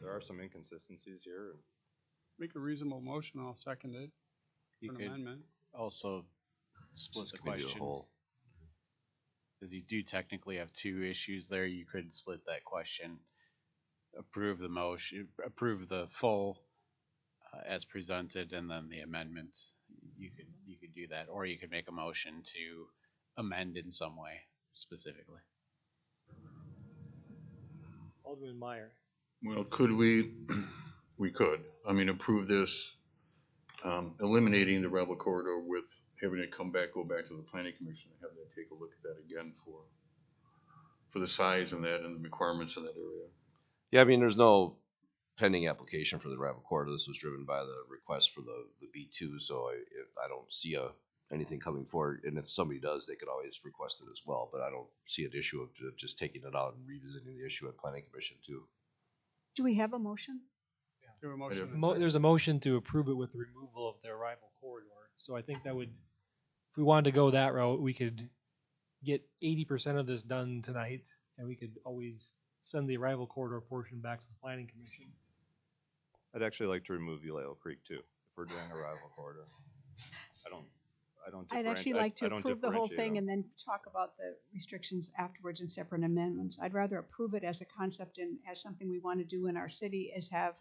there are some inconsistencies here. Make a reasonable motion, I'll second it You for an could amendment. also split the Just can we do a question, whole- because you do technically have two issues there. You could split that question, approve the motion, approve the full as presented, and then the amendments. You could do that, or you could make a motion to amend in some way specifically. Alderman Meyer. Well, could we could, approve this, eliminating the rebel corridor with having it go back to the planning commission and have them take a look at that again for the size and that and the requirements in that area. Yeah, there's no pending application for the arrival corridor. This was driven by the request for the B2, so I don't see anything coming forward. And if somebody does, they could always request it as well. But I don't see an issue of just taking it out and revisiting the issue at planning commission too. Do we have a motion? Do a motion. and a second. There's a motion to approve it with the removal of the arrival corridor. So I think that would, if we wanted to go that route, we could get 80% of this done tonight, and we could always send the arrival corridor portion back to the planning commission. I'd actually like to remove Yaleo Creek too, if we're doing arrival corridor. I'd actually like to I don't approve the whole differentiate thing them. and then talk about the restrictions afterwards in separate amendments. I'd rather approve it as a concept and as something we want to do in our city, is have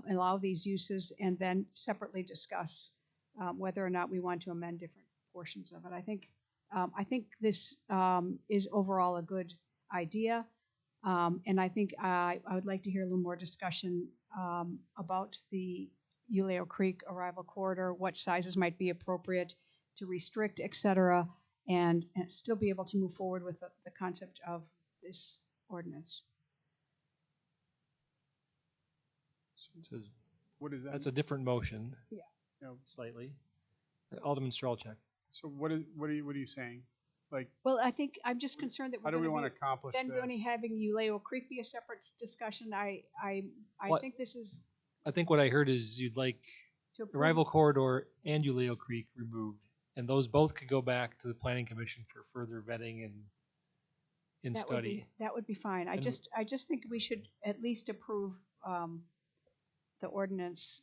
allow these uses and then separately discuss whether or not we want to amend different portions of it. I think this is overall a good idea, and I think I would like to hear a little more discussion about the Yaleo Creek arrival corridor, what sizes might be appropriate to restrict, et cetera, and still be able to move forward with the concept of this ordinance. It says What is that? that's a different motion. Yeah. No. Slightly. Alderman Strelchak. So what are you saying? Like, Well, I think, I'm just concerned that how we're do we gonna want to be, accomplish then this? going to having Uleo Creek be a separate discussion. I What- think this is I think what I heard is you'd like to the approve. Rival Corridor and Uleo Creek removed, and those both could go back to the Planning Commission for further vetting and in That would be- study. That would be fine. I And- just think we should at least approve, the ordinance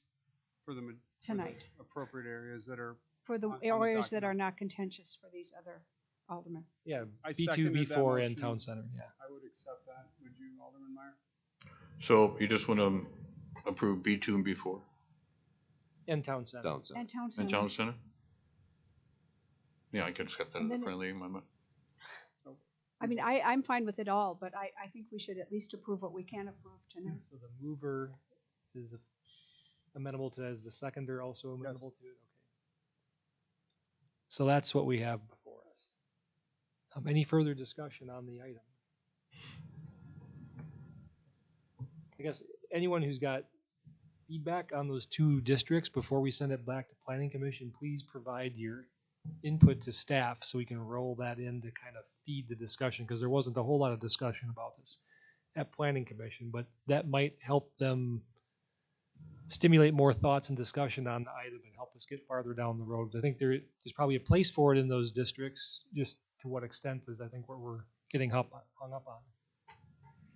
For the tonight, appropriate areas that are. for the on the areas that are document. not contentious for these other aldermen. Yeah, I B2, seconded that B4, and motion. Town Center, yeah. I would accept that. Would you, Alderman Meyer? So you just want to approve B2 and B4 And Town Center. Down south. And Town and Center. Town Center? Yeah, I can accept that And as a then- friendly amendment. I mean, I'm fine with it all, but I think we should at least approve what we can approve tonight. So the mover is amenable to, as the seconder also amenable to it? Okay. So that's what we have before us. Any further discussion on the item? I guess anyone who's got feedback on those two districts before we send it back to Planning Commission, please provide your input to staff so we can roll that in to kind of feed the discussion, because there wasn't a whole lot of discussion about this at Planning Commission, but that might help them stimulate more thoughts and discussion on the item and help us get farther down the road. I think there's probably a place for it in those districts, just to what extent is I think what we're getting hung up on.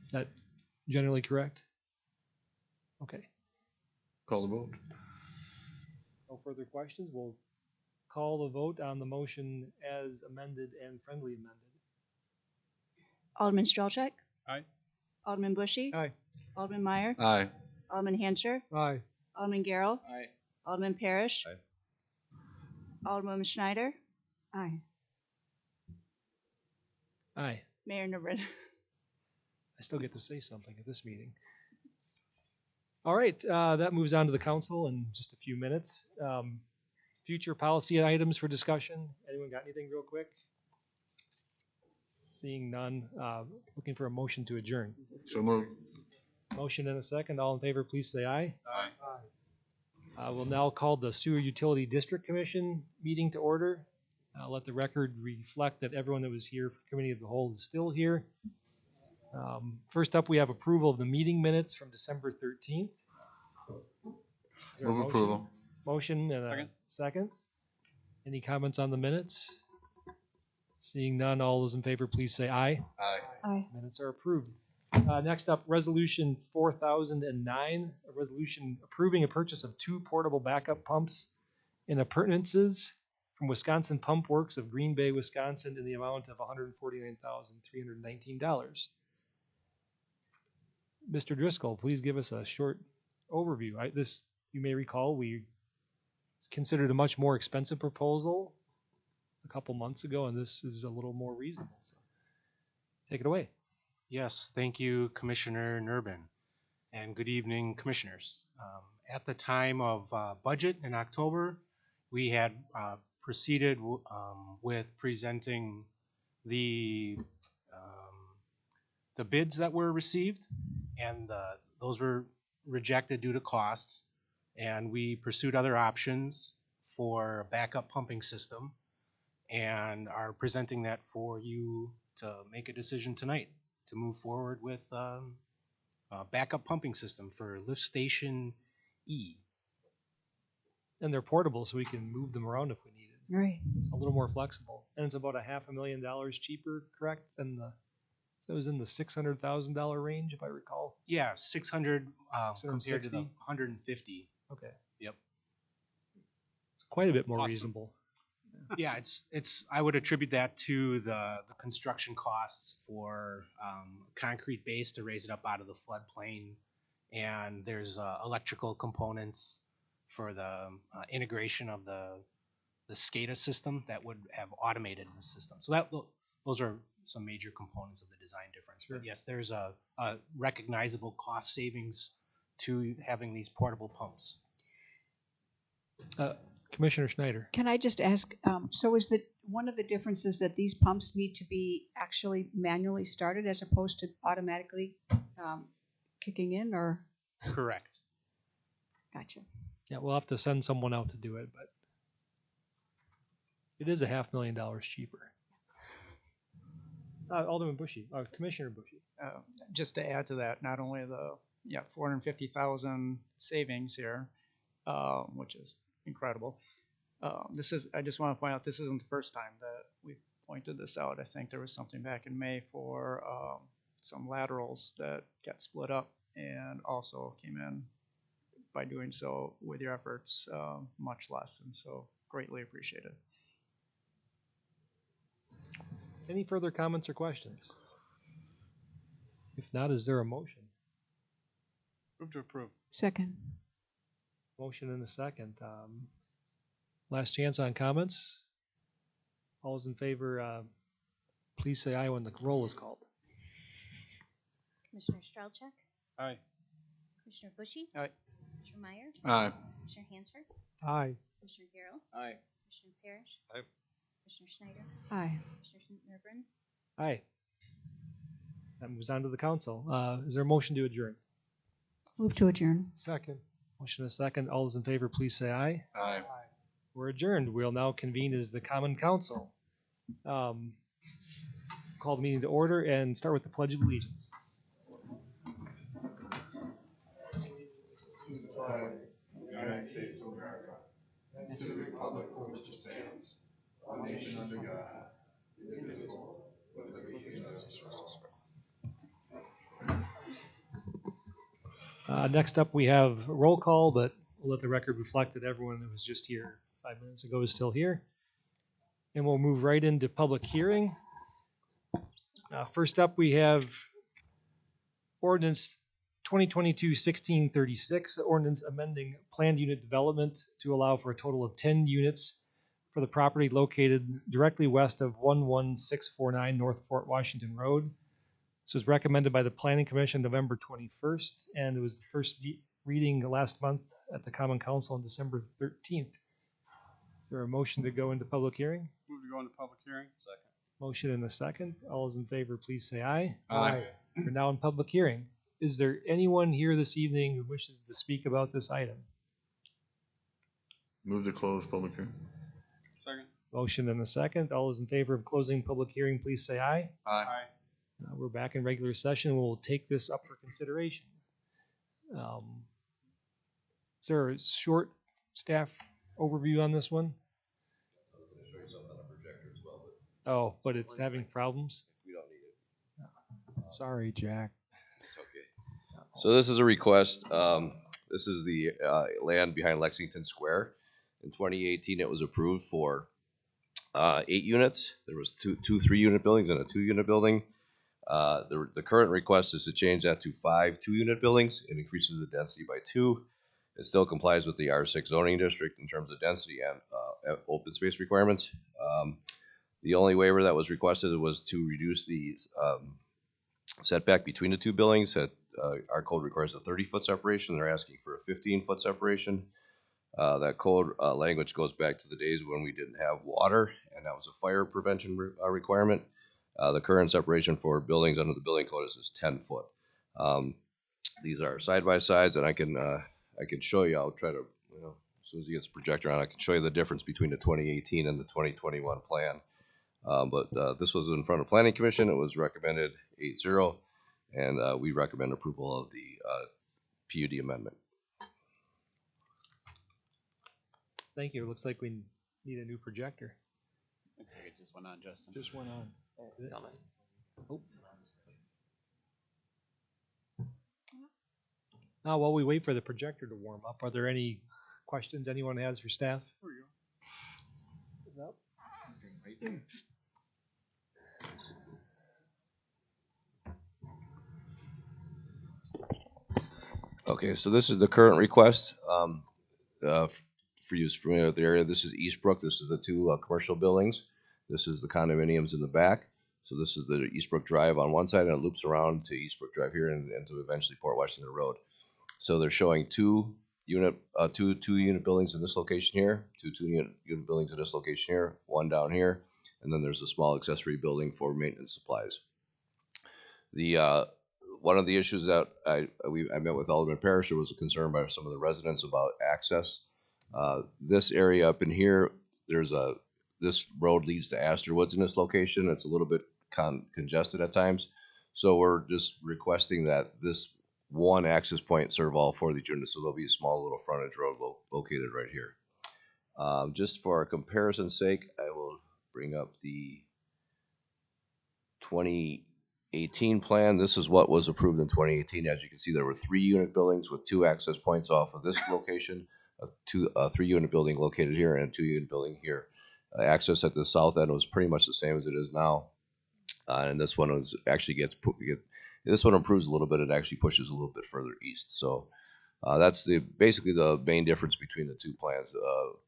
Is that generally correct? Okay. Call the vote. No further questions. We'll call the vote on the motion as amended and friendly amended. Alderman Strelchak, Aye. Alderman Bushy, Aye. Alderman Meyer, Aye. Alderman Hancher, Aye. Alderman Garrell, Aye. Alderman Parrish, Aye. Alderwoman Schneider, Aye. Aye. Mayor Newbern. I still get to say something at this meeting. All right, that moves on to the council in just a few minutes. Future policy items for discussion. Anyone got anything real quick? Seeing none, looking for a motion to adjourn. So moved. Motion and a second. All in favor, please say aye. Aye. We'll now call the Sewer Utility District Commission meeting to order. Let the record reflect that everyone that was here for Committee of the Whole is still here. First up, we have approval of the meeting minutes from December 13th. Is there a Move motion? approval. Motion and a Second. second. Any comments on the minutes? Seeing none, all those in favor, please say aye. Aye. Aye. Minutes are approved. Next up, Resolution 4009, a resolution approving a purchase of 2 portable backup pumps and appurtenances from Wisconsin Pump Works of Green Bay, Wisconsin, in the amount of $149,319. Mr. Driscoll, please give us a short overview. This, you may recall, we considered a much more expensive proposal a couple months ago, and this is a little more reasonable. So, take it away. Yes, thank you, Commissioner Nurbin, and good evening, Commissioners. At the time of budget in October, we had proceeded with presenting the bids that were received, and those were rejected due to costs, and we pursued other options for a backup pumping system, and are presenting that for you to make a decision tonight to move forward with a backup pumping system for Lift Station E. And they're portable, so we can move them around if we need it. Right. It's a little more flexible, and it's about $500,000 cheaper, correct, than so it was in the $600,000 range, if I recall. Yeah, 600 compared to the 660? 150. Okay. Yep. It's quite a bit more Awesome. reasonable. Yeah, it's. I would attribute that to the construction costs for concrete base to raise it up out of the floodplain, and there's electrical components for the integration of the SCADA system that would have automated the system. So those are some major components of the design difference. But yes, there's a recognizable cost savings to having these portable pumps. Commissioner Schneider. Can I just ask, so is one of the differences that these pumps need to be actually manually started as opposed to automatically kicking in, or? Correct. Gotcha. Yeah, we'll have to send someone out to do it, but it is a $500,000 cheaper. Alderman Bushy, Commissioner Bushy. Just to add to that, not only the 450,000 savings here, which is incredible. I just want to point out, this isn't the first time that we've pointed this out. I think there was something back in May for some laterals that got split up and also came in by doing so with your efforts much less, and so greatly appreciated. Any further comments or questions? If not, is there a motion? Move to approve. Second. Motion and a second. Last chance on comments. All those in favor, please say aye when the roll is called. Commissioner Strelchuk, Aye. Commissioner Bushy, Aye. Commissioner Meyer, Aye. Commissioner Hancher, Aye. Commissioner Garrell, Aye. Commissioner Parrish, Aye. Commissioner Schneider, Aye. Commissioner Nervin, Aye. That moves on to the council. Is there a motion to adjourn? Move to adjourn. Second. Motion and a second. All those in favor, please say aye. Aye. We're adjourned. We'll now convene as the Common Council. Call the meeting to order and start with the Pledge of Allegiance. To the flag of the United States of America, and to the republic for which it stands, one nation under God, indivisible, with liberty and justice for all. Next up, we have a roll call, but we'll let the record reflect that everyone that was just here 5 minutes ago is still here. And we'll move right into public hearing. First up, we have ordinance 2022-1636, ordinance amending planned unit development to allow for a total of 10 units for the property located directly west of 11649 North Fort Washington Road. This was recommended by the Planning Commission November 21st, and it was the first reading last month at the Common Council on December 13th. Is there a motion to go into public hearing? Move to go into public hearing. Second. Motion and a second. All those in favor, please say aye. Aye. We're now in public hearing. Is there anyone here this evening who wishes to speak about this item? Move to close public hearing. Second. Motion and a second. All those in favor of closing public hearing, please say aye. Aye. Aye. We're back in regular session. We'll take this up for consideration. Is there a short staff overview on this one? I was going to show you something on a projector as well, but Oh, but it's having problems? we don't need it. Sorry, Jack. It's okay. So this is a request. This is the land behind Lexington Square. In 2018, it was approved for 8 units. There was two 3-unit buildings and a 2-unit building. The current request is to change that to 5 2-unit buildings. It increases the density by 2. It still complies with the R6 zoning district in terms of density and open space requirements. The only waiver that was requested was to reduce the setback between the 2 buildings. Our code requires a 30-foot separation. They're asking for a 15-foot separation. That code language goes back to the days when we didn't have water, and that was a fire prevention requirement. The current separation for buildings under the building code is 10 foot. These are side-by-sides, and I can show you. I'll try to, as soon as he gets the projector on, I can show you the difference between the 2018 and the 2021 plan. But this was in front of Planning Commission. It was recommended 8-0, and we recommend approval of the PUD amendment. Thank you. It looks like we need a new projector. Looks like it just went on, Justin. Just went on. Is it? Oh. Now, while we wait for the projector to warm up, are there any questions anyone has for staff? There we go. Okay, so this is the current request. For you familiar with the area, this is Eastbrook. This is the 2 commercial buildings. This is the condominiums in the back. So this is the Eastbrook Drive on one side, and it loops around to Eastbrook Drive here and to eventually Port Washington Road. So they're showing 2 unit buildings in this location here, 2 unit buildings in this location here, 1 down here, and then there's a small accessory building for maintenance supplies. The one of the issues that I met with Alderman Parrish, there was a concern by some of the residents about access. This area up in here, this road leads to Astor Woods in this location. It's a little bit congested at times. So we're just requesting that this one access point serve all four of these units. So there'll be a small little frontage road located right here. Just for a comparison's sake, I will bring up the 2018 plan. This is what was approved in 2018. As you can see, there were 3 unit buildings with 2 access points off of this location, a 3 unit building located here and a 2 unit building here. Access at the south end was pretty much the same as it is now. And this one this one improves a little bit. It actually pushes a little bit further east. So that's basically the main difference between the 2 plans.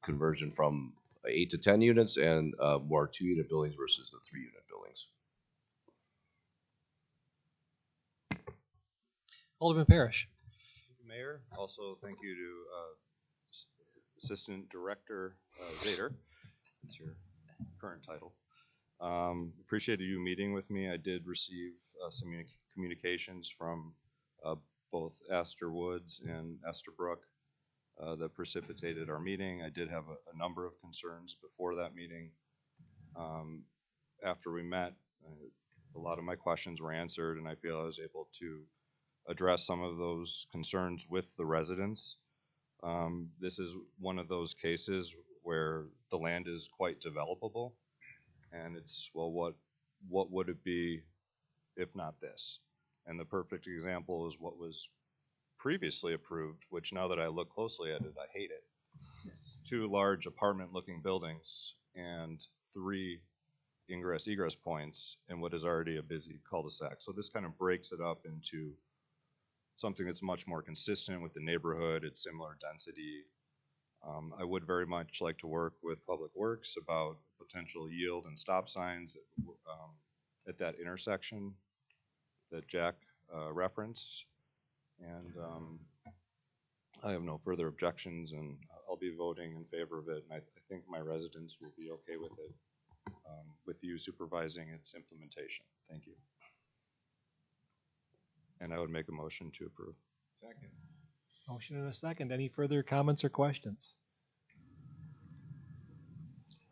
Conversion from 8 to 10 units and more 2 unit buildings versus the 3 unit buildings. Alderman Parrish. Mayor, also thank you to Assistant Director Zader. That's your current title. Appreciated you meeting with me. I did receive some communications from both Astor Woods and Estabrook that precipitated our meeting. I did have a number of concerns before that meeting. After we met, a lot of my questions were answered, and I feel I was able to address some of those concerns with the residents. This is one of those cases where the land is quite developable, and it's, well, what would it be if not this? And the perfect example is what was previously approved, which now that I look closely at it, I hate it. It's 2 large apartment-looking buildings and 3 ingress-egress points in what is already a busy cul-de-sac. So this kind of breaks it up into something that's much more consistent with the neighborhood. It's similar density. I would very much like to work with Public Works about potential yield and stop signs at that intersection that Jack referenced. And I have no further objections, and I'll be voting in favor of it. And I think my residents will be okay with it, with you supervising its implementation. Thank you. And I would make a motion to approve. Second. Motion and a second. Any further comments or questions?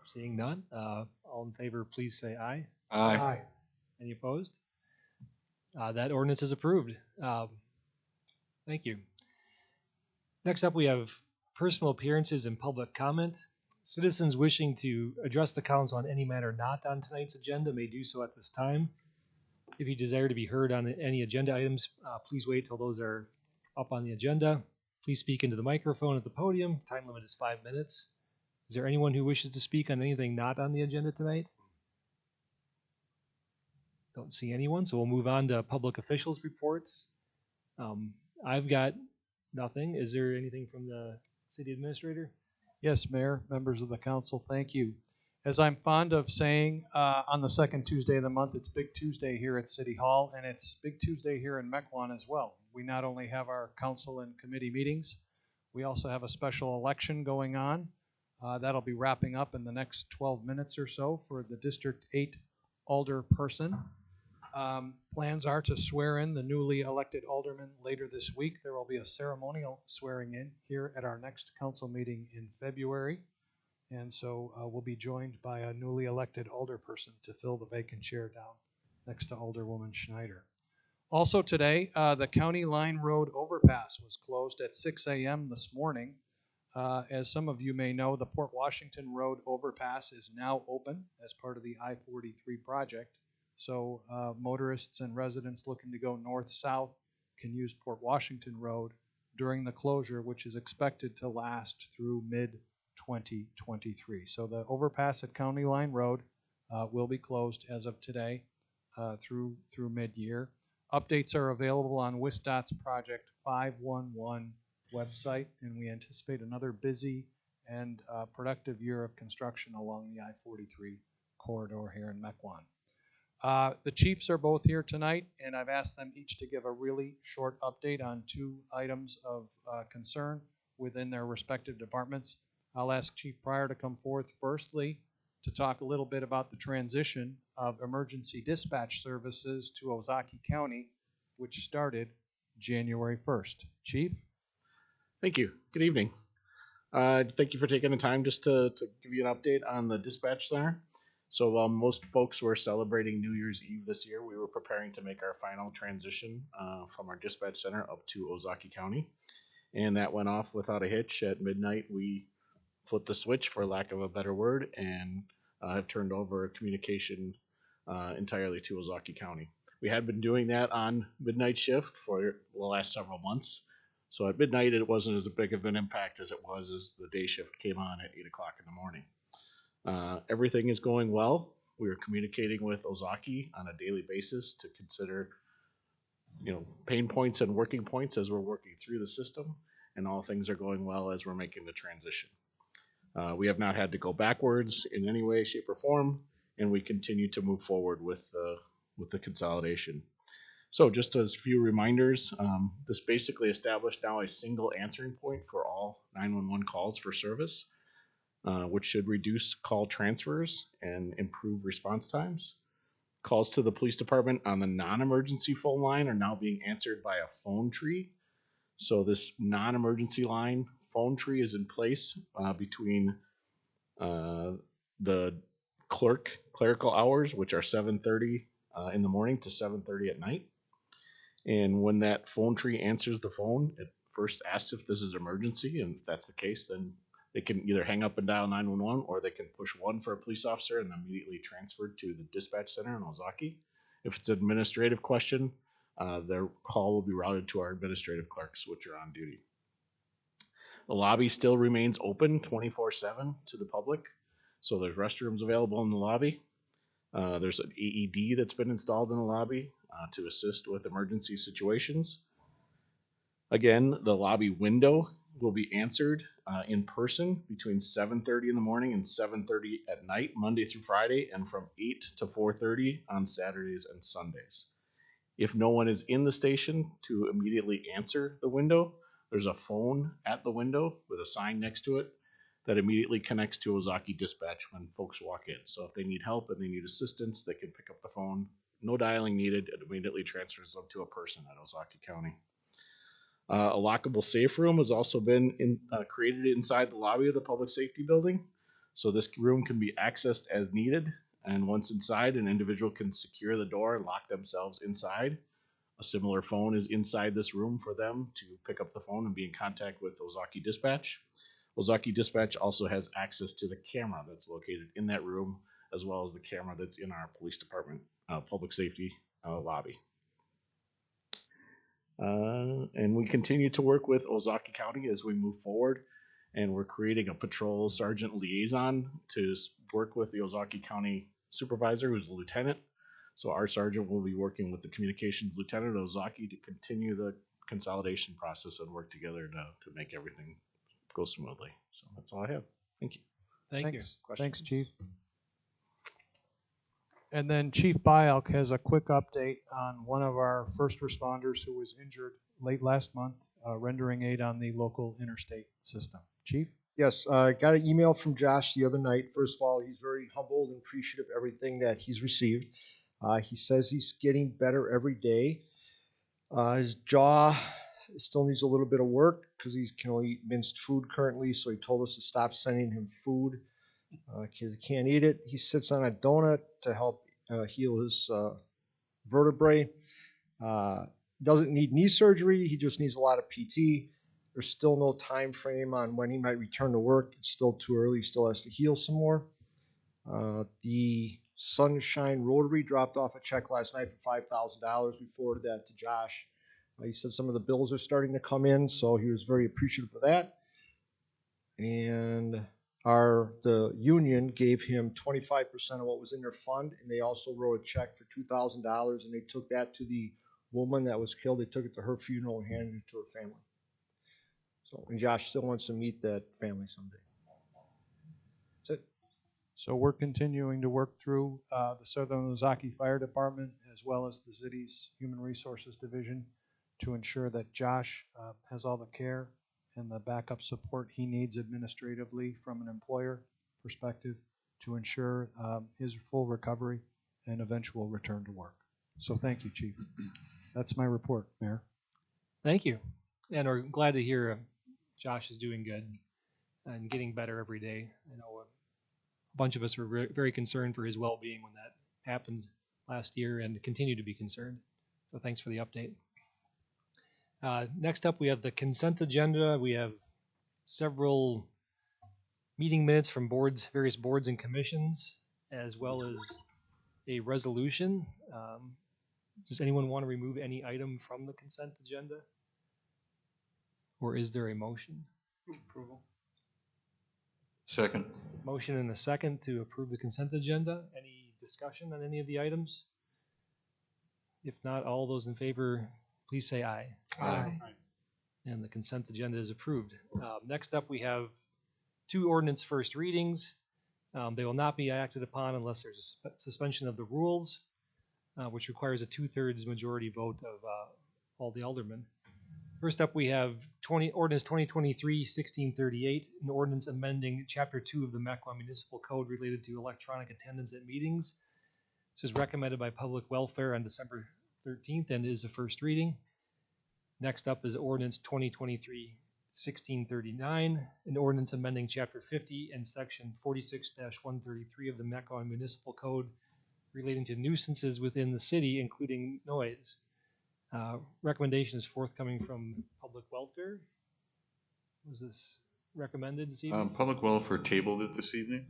Seeing none, all in favor, please say aye. Aye. Aye. Any opposed? That ordinance is approved. Thank you. Next up, we have personal appearances and public comment. Citizens wishing to address the council on any matter not on tonight's agenda may do so at this time. If you desire to be heard on any agenda items, please wait till those are up on the agenda. Please speak into the microphone at the podium. Time limit is 5 minutes. Is there anyone who wishes to speak on anything not on the agenda tonight? Don't see anyone, so we'll move on to public officials reports. I've got nothing. Is there anything from the city administrator? Yes, Mayor, members of the council, thank you. As I'm fond of saying, on the second Tuesday of the month, it's Big Tuesday here at City Hall, and it's Big Tuesday here in Mequon as well. We not only have our council and committee meetings, we also have a special election going on. That'll be wrapping up in the next 12 minutes or so for the District 8 alder person. Plans are to swear in the newly elected alderman later this week. There will be a ceremonial swearing in here at our next council meeting in February. And so we'll be joined by a newly elected alderperson to fill the vacant chair down next to Alderwoman Schneider. Also today, the County Line Road overpass was closed at 6 a.m. this morning. As some of you may know, the Port Washington Road overpass is now open as part of the I-43 project. So motorists and residents looking to go north-south can use Port Washington Road during the closure, which is expected to last through mid-2023. So the overpass at County Line Road will be closed as of today through mid-year. Updates are available on WISDOT's Project 511 website, and we anticipate another busy and productive year of construction along the I-43 corridor here in Mequon. The chiefs are both here tonight, and I've asked them each to give a really short update on 2 items of concern within their respective departments. I'll ask Chief Pryor to come forth firstly to talk a little bit about the transition of emergency dispatch services to Ozaukee County which started January 1st. Chief? Thank you. Good evening. Thank you for taking the time just to give you an update on the dispatch center. So while most folks were celebrating New Year's Eve this year, we were preparing to make our final transition from our dispatch center up to Ozaki County. And that went off without a hitch. At midnight, we flipped the switch, for lack of a better word, and have turned over communication entirely to Ozaki County. We had been doing that on midnight shift for the last several months. So at midnight, it wasn't as big of an impact as it was as the day shift came on at 8 o'clock in the morning. Everything is going well. We are communicating with Ozaki on a daily basis to consider, pain points and working points as we're working through the system, and all things are going well as we're making the transition. We have not had to go backwards in any way, shape, or form, and we continue to move forward with the consolidation. So just as few reminders, this basically established now a single answering point for all 911 calls for service, which should reduce call transfers and improve response times. Calls to the police department on the non-emergency phone line are now being answered by a phone tree. So this non-emergency line phone tree is in place between the clerical hours, which are 7:30 in the morning to 7:30 at night. And when that phone tree answers the phone, it first asks if this is emergency, and if that's the case, then they can either hang up and dial 911, or they can push 1 for a police officer and immediately transfer to the dispatch center in Ozaki. If it's an administrative question, their call will be routed to our administrative clerks, which are on duty. The lobby still remains open 24/7 to the public, so there's restrooms available in the lobby. There's an AED that's been installed in the lobby to assist with emergency situations. Again, the lobby window will be answered in person between 7:30 in the morning and 7:30 at night, Monday through Friday, and from 8 to 4:30 on Saturdays and Sundays. If no one is in the station to immediately answer the window, there's a phone at the window with a sign next to it that immediately connects to Ozaki Dispatch when folks walk in. So if they need help and they need assistance, they can pick up the phone. No dialing needed. It immediately transfers them to a person at Ozaki County. A lockable safe room has also been created inside the lobby of the public safety building. So this room can be accessed as needed. And once inside, an individual can secure the door and lock themselves inside. A similar phone is inside this room for them to pick up the phone and be in contact with Ozaki Dispatch. Ozaki Dispatch also has access to the camera that's located in that room, as well as the camera that's in our police department public safety lobby. And we continue to work with Ozaki County as we move forward, and we're creating a patrol sergeant liaison to work with the Ozaki County supervisor, who's a lieutenant. So our sergeant will be working with the communications lieutenant at Ozaki to continue the consolidation process and work together to make everything go smoothly. So that's all I have. Thank you. Thanks. Thanks, Chief. And then Chief Bialk has a quick update on one of our first responders who was injured late last month, rendering aid on the local interstate system. Chief? Yes, I got an email from Josh the other night. First of all, he's very humbled and appreciative of everything that he's received. He says he's getting better every day. His jaw still needs a little bit of work because he can only eat minced food currently, so he told us to stop sending him food because he can't eat it. He sits on a donut to help heal his vertebrae. Doesn't need knee surgery. He just needs a lot of PT. There's still no time frame on when he might return to work. It's still too early. He still has to heal some more. The Sunshine Rotary dropped off a check last night for $5,000. We forwarded that to Josh. He said some of the bills are starting to come in, so he was very appreciative of that. And the union gave him 25% of what was in their fund, and they also wrote a check for $2,000, and they took that to the woman that was killed. They took it to her funeral and handed it to her family. So, and Josh still wants to meet that family someday. That's it. So we're continuing to work through the Southern Ozaki Fire Department as well as the city's Human Resources Division to ensure that Josh has all the care and the backup support he needs administratively from an employer perspective to ensure his full recovery and eventual return to work. So thank you, Chief. That's my report, Mayor. Thank you. And we're glad to hear Josh is doing good and getting better every day. I know a bunch of us were very concerned for his well-being when that happened last year and continue to be concerned. So thanks for the update. Next up, we have the consent agenda. We have several meeting minutes from various boards and commissions, as well as a resolution. Does anyone want to remove any item from the consent agenda? Or is there a motion? Approval. Second. Motion and a second to approve the consent agenda. Any discussion on any of the items? If not, all those in favor, please say aye. Aye. And the consent agenda is approved. Next up, we have two ordinance first readings. They will not be acted upon unless there's a suspension of the rules, which requires a 2/3 majority vote of all the aldermen. First up, we have ordinance 2023-1638, an ordinance amending Chapter 2 of the Mequon Municipal Code related to electronic attendance at meetings. This is recommended by Public Welfare on December 13th and is a first reading. Next up is ordinance 2023-1639, an ordinance amending Chapter 50 and Section 46-133 of the Mequon Municipal Code relating to nuisances within the city, including noise. Recommendation is forthcoming from Public Welfare. Was this recommended this evening? Public Welfare tabled it this evening.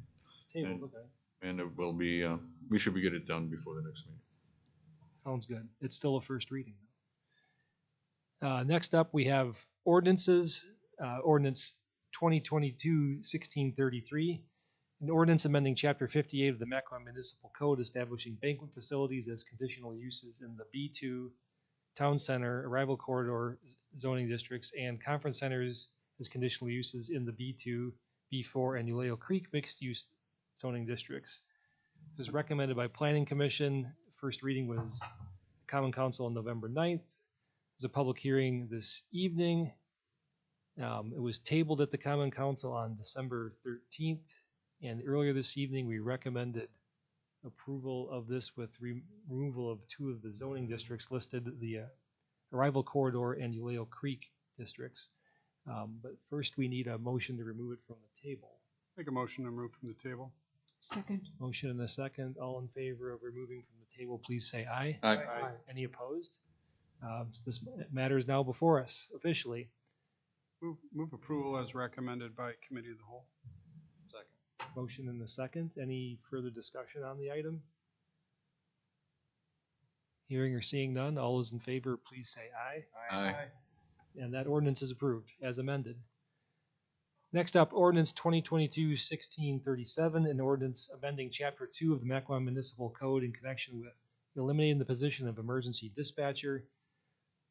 Tabled, okay. And it will be, we should get it done before the next meeting. Sounds good. It's still a first reading. Next up, we have ordinances. Ordinance 2022-1633, an ordinance amending Chapter 58 of the Mequon Municipal Code establishing banquet facilities as conditional uses in the B2 Town Center, Arrival Corridor zoning districts, and conference centers as conditional uses in the B2, B4, and Uleo Creek mixed-use zoning districts. This was recommended by Planning Commission. First reading was Common Council on November 9th. There's a public hearing this evening. It was tabled at the Common Council on December 13th, and earlier this evening we recommended approval of this with removal of two of the zoning districts listed, the Arrival Corridor and Uleo Creek districts. But first we need a motion to remove it from the table. Make a motion to remove from the table. Second. Motion and a second. All in favor of removing from the table, please say aye. Aye. Aye. Any opposed? This matter is now before us officially. Move approval as recommended by Committee of the Whole. Second. Motion and a second. Any further discussion on the item? Hearing or seeing none, all those in favor, please say aye. Aye. And that ordinance is approved as amended. Next up, ordinance 2022-1637, an ordinance amending Chapter 2 of the Mequon Municipal Code in connection with eliminating the position of emergency dispatcher.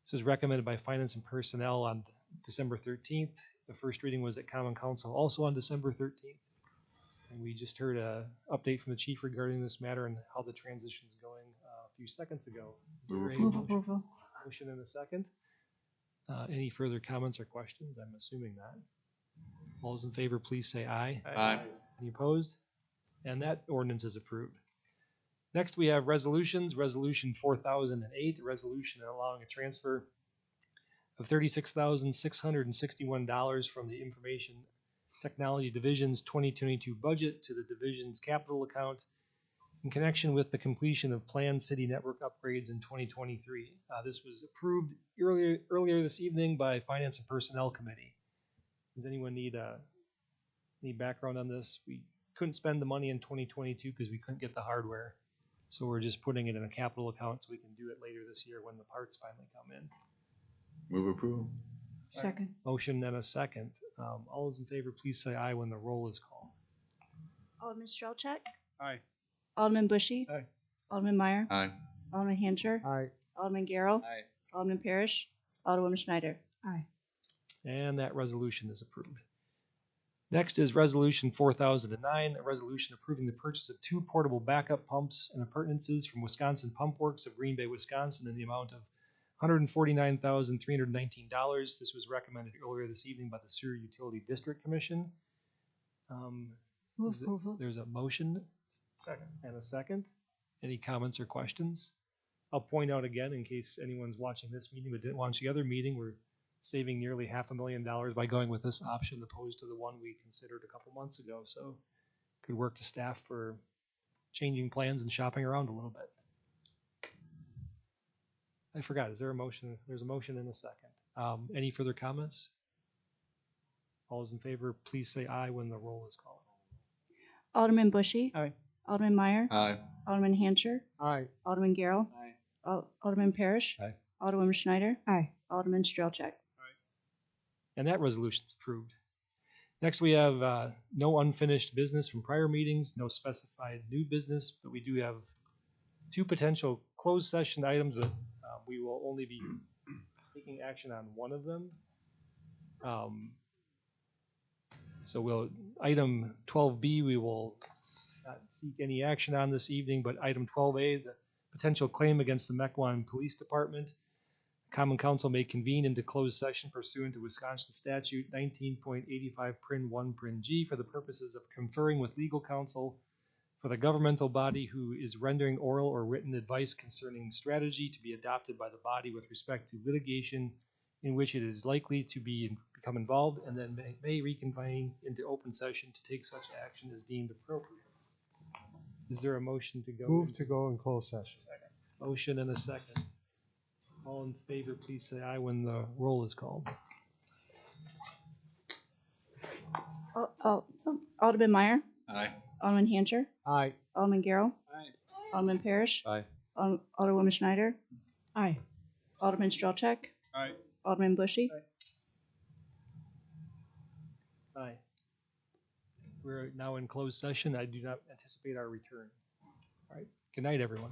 This is recommended by Finance and Personnel on December 13th. The first reading was at Common Council also on December 13th. And we just heard an update from the chief regarding this matter and how the transition is going a few seconds ago. Is there a Move approval. motion and a second? Any further comments or questions? I'm assuming not. All those in favor, please say aye. Aye. Any opposed? And that ordinance is approved. Next, we have resolutions. Resolution 4008, a resolution allowing a transfer of $36,661 from the Information Technology Division's 2022 budget to the division's capital account in connection with the completion of planned city network upgrades in 2023. This was approved earlier this evening by Finance and Personnel Committee. Does anyone need background on this? We couldn't spend the money in 2022 because we couldn't get the hardware. So we're just putting it in a capital account so we can do it later this year when the parts finally come in. Move approval. Second. Motion and a second. All those in favor, please say aye when the roll is called. Alderman Strelchak, Aye. Alderman Bushy, Aye. Alderman Meyer, Aye. Alderman Hancher, Aye. Alderman Garrow, Aye. Alderman Parrish, Alderwoman Schneider. Aye. And that resolution is approved. Next is Resolution 4009, a resolution approving the purchase of 2 portable backup pumps and appurtenances from Wisconsin Pump Works of Green Bay, Wisconsin in the amount of $149,319. This was recommended earlier this evening by the Sewer Utility District Commission. Move approval. There's a motion and a second. Any comments or questions? I'll point out again, in case anyone's watching this meeting but didn't watch the other meeting, we're saving nearly $500,000 by going with this option opposed to the one we considered a couple months ago. So good work to staff for changing plans and shopping around a little bit. I forgot, is there a motion? There's a motion in a second. Any further comments? All those in favor, please say aye when the roll is called. Alderman Bushy. Aye. Alderman Meyer. Aye. Alderman Hancher. Aye. Alderman Garrell. Alderman Parrish. Aye. Alderwoman Schneider. Aye. Alderman Strelchak. And that resolution's approved. Next, we have no unfinished business from prior meetings, no specified new business, but we do have two potential closed session items, but we will only be taking action on one of them. So we'll, item 12B, we will not seek any action on this evening, but item 12A, the potential claim against the Mequon Police Department. Common Council may convene into closed session pursuant to Wisconsin Statute 19.85 Prin 1 Prin G for the purposes of conferring with legal counsel for the governmental body who is rendering oral or written advice concerning strategy to be adopted by the body with respect to litigation in which it is likely to become involved, and then may reconvene into open session to take such action as deemed appropriate. Is there a motion to go? Move to go in closed session. Motion and a second. All in favor, please say aye when the roll is called. Alderman Meyer. Aye. Alderman Hancher. Aye. Alderman Garrell. Aye. Alderman Parrish. Aye. Alderwoman Schneider. Aye. Alderman Strelchak. Aye. Alderman Bushy. Aye. We're now in closed session. I do not anticipate our return. All right. Good night, everyone.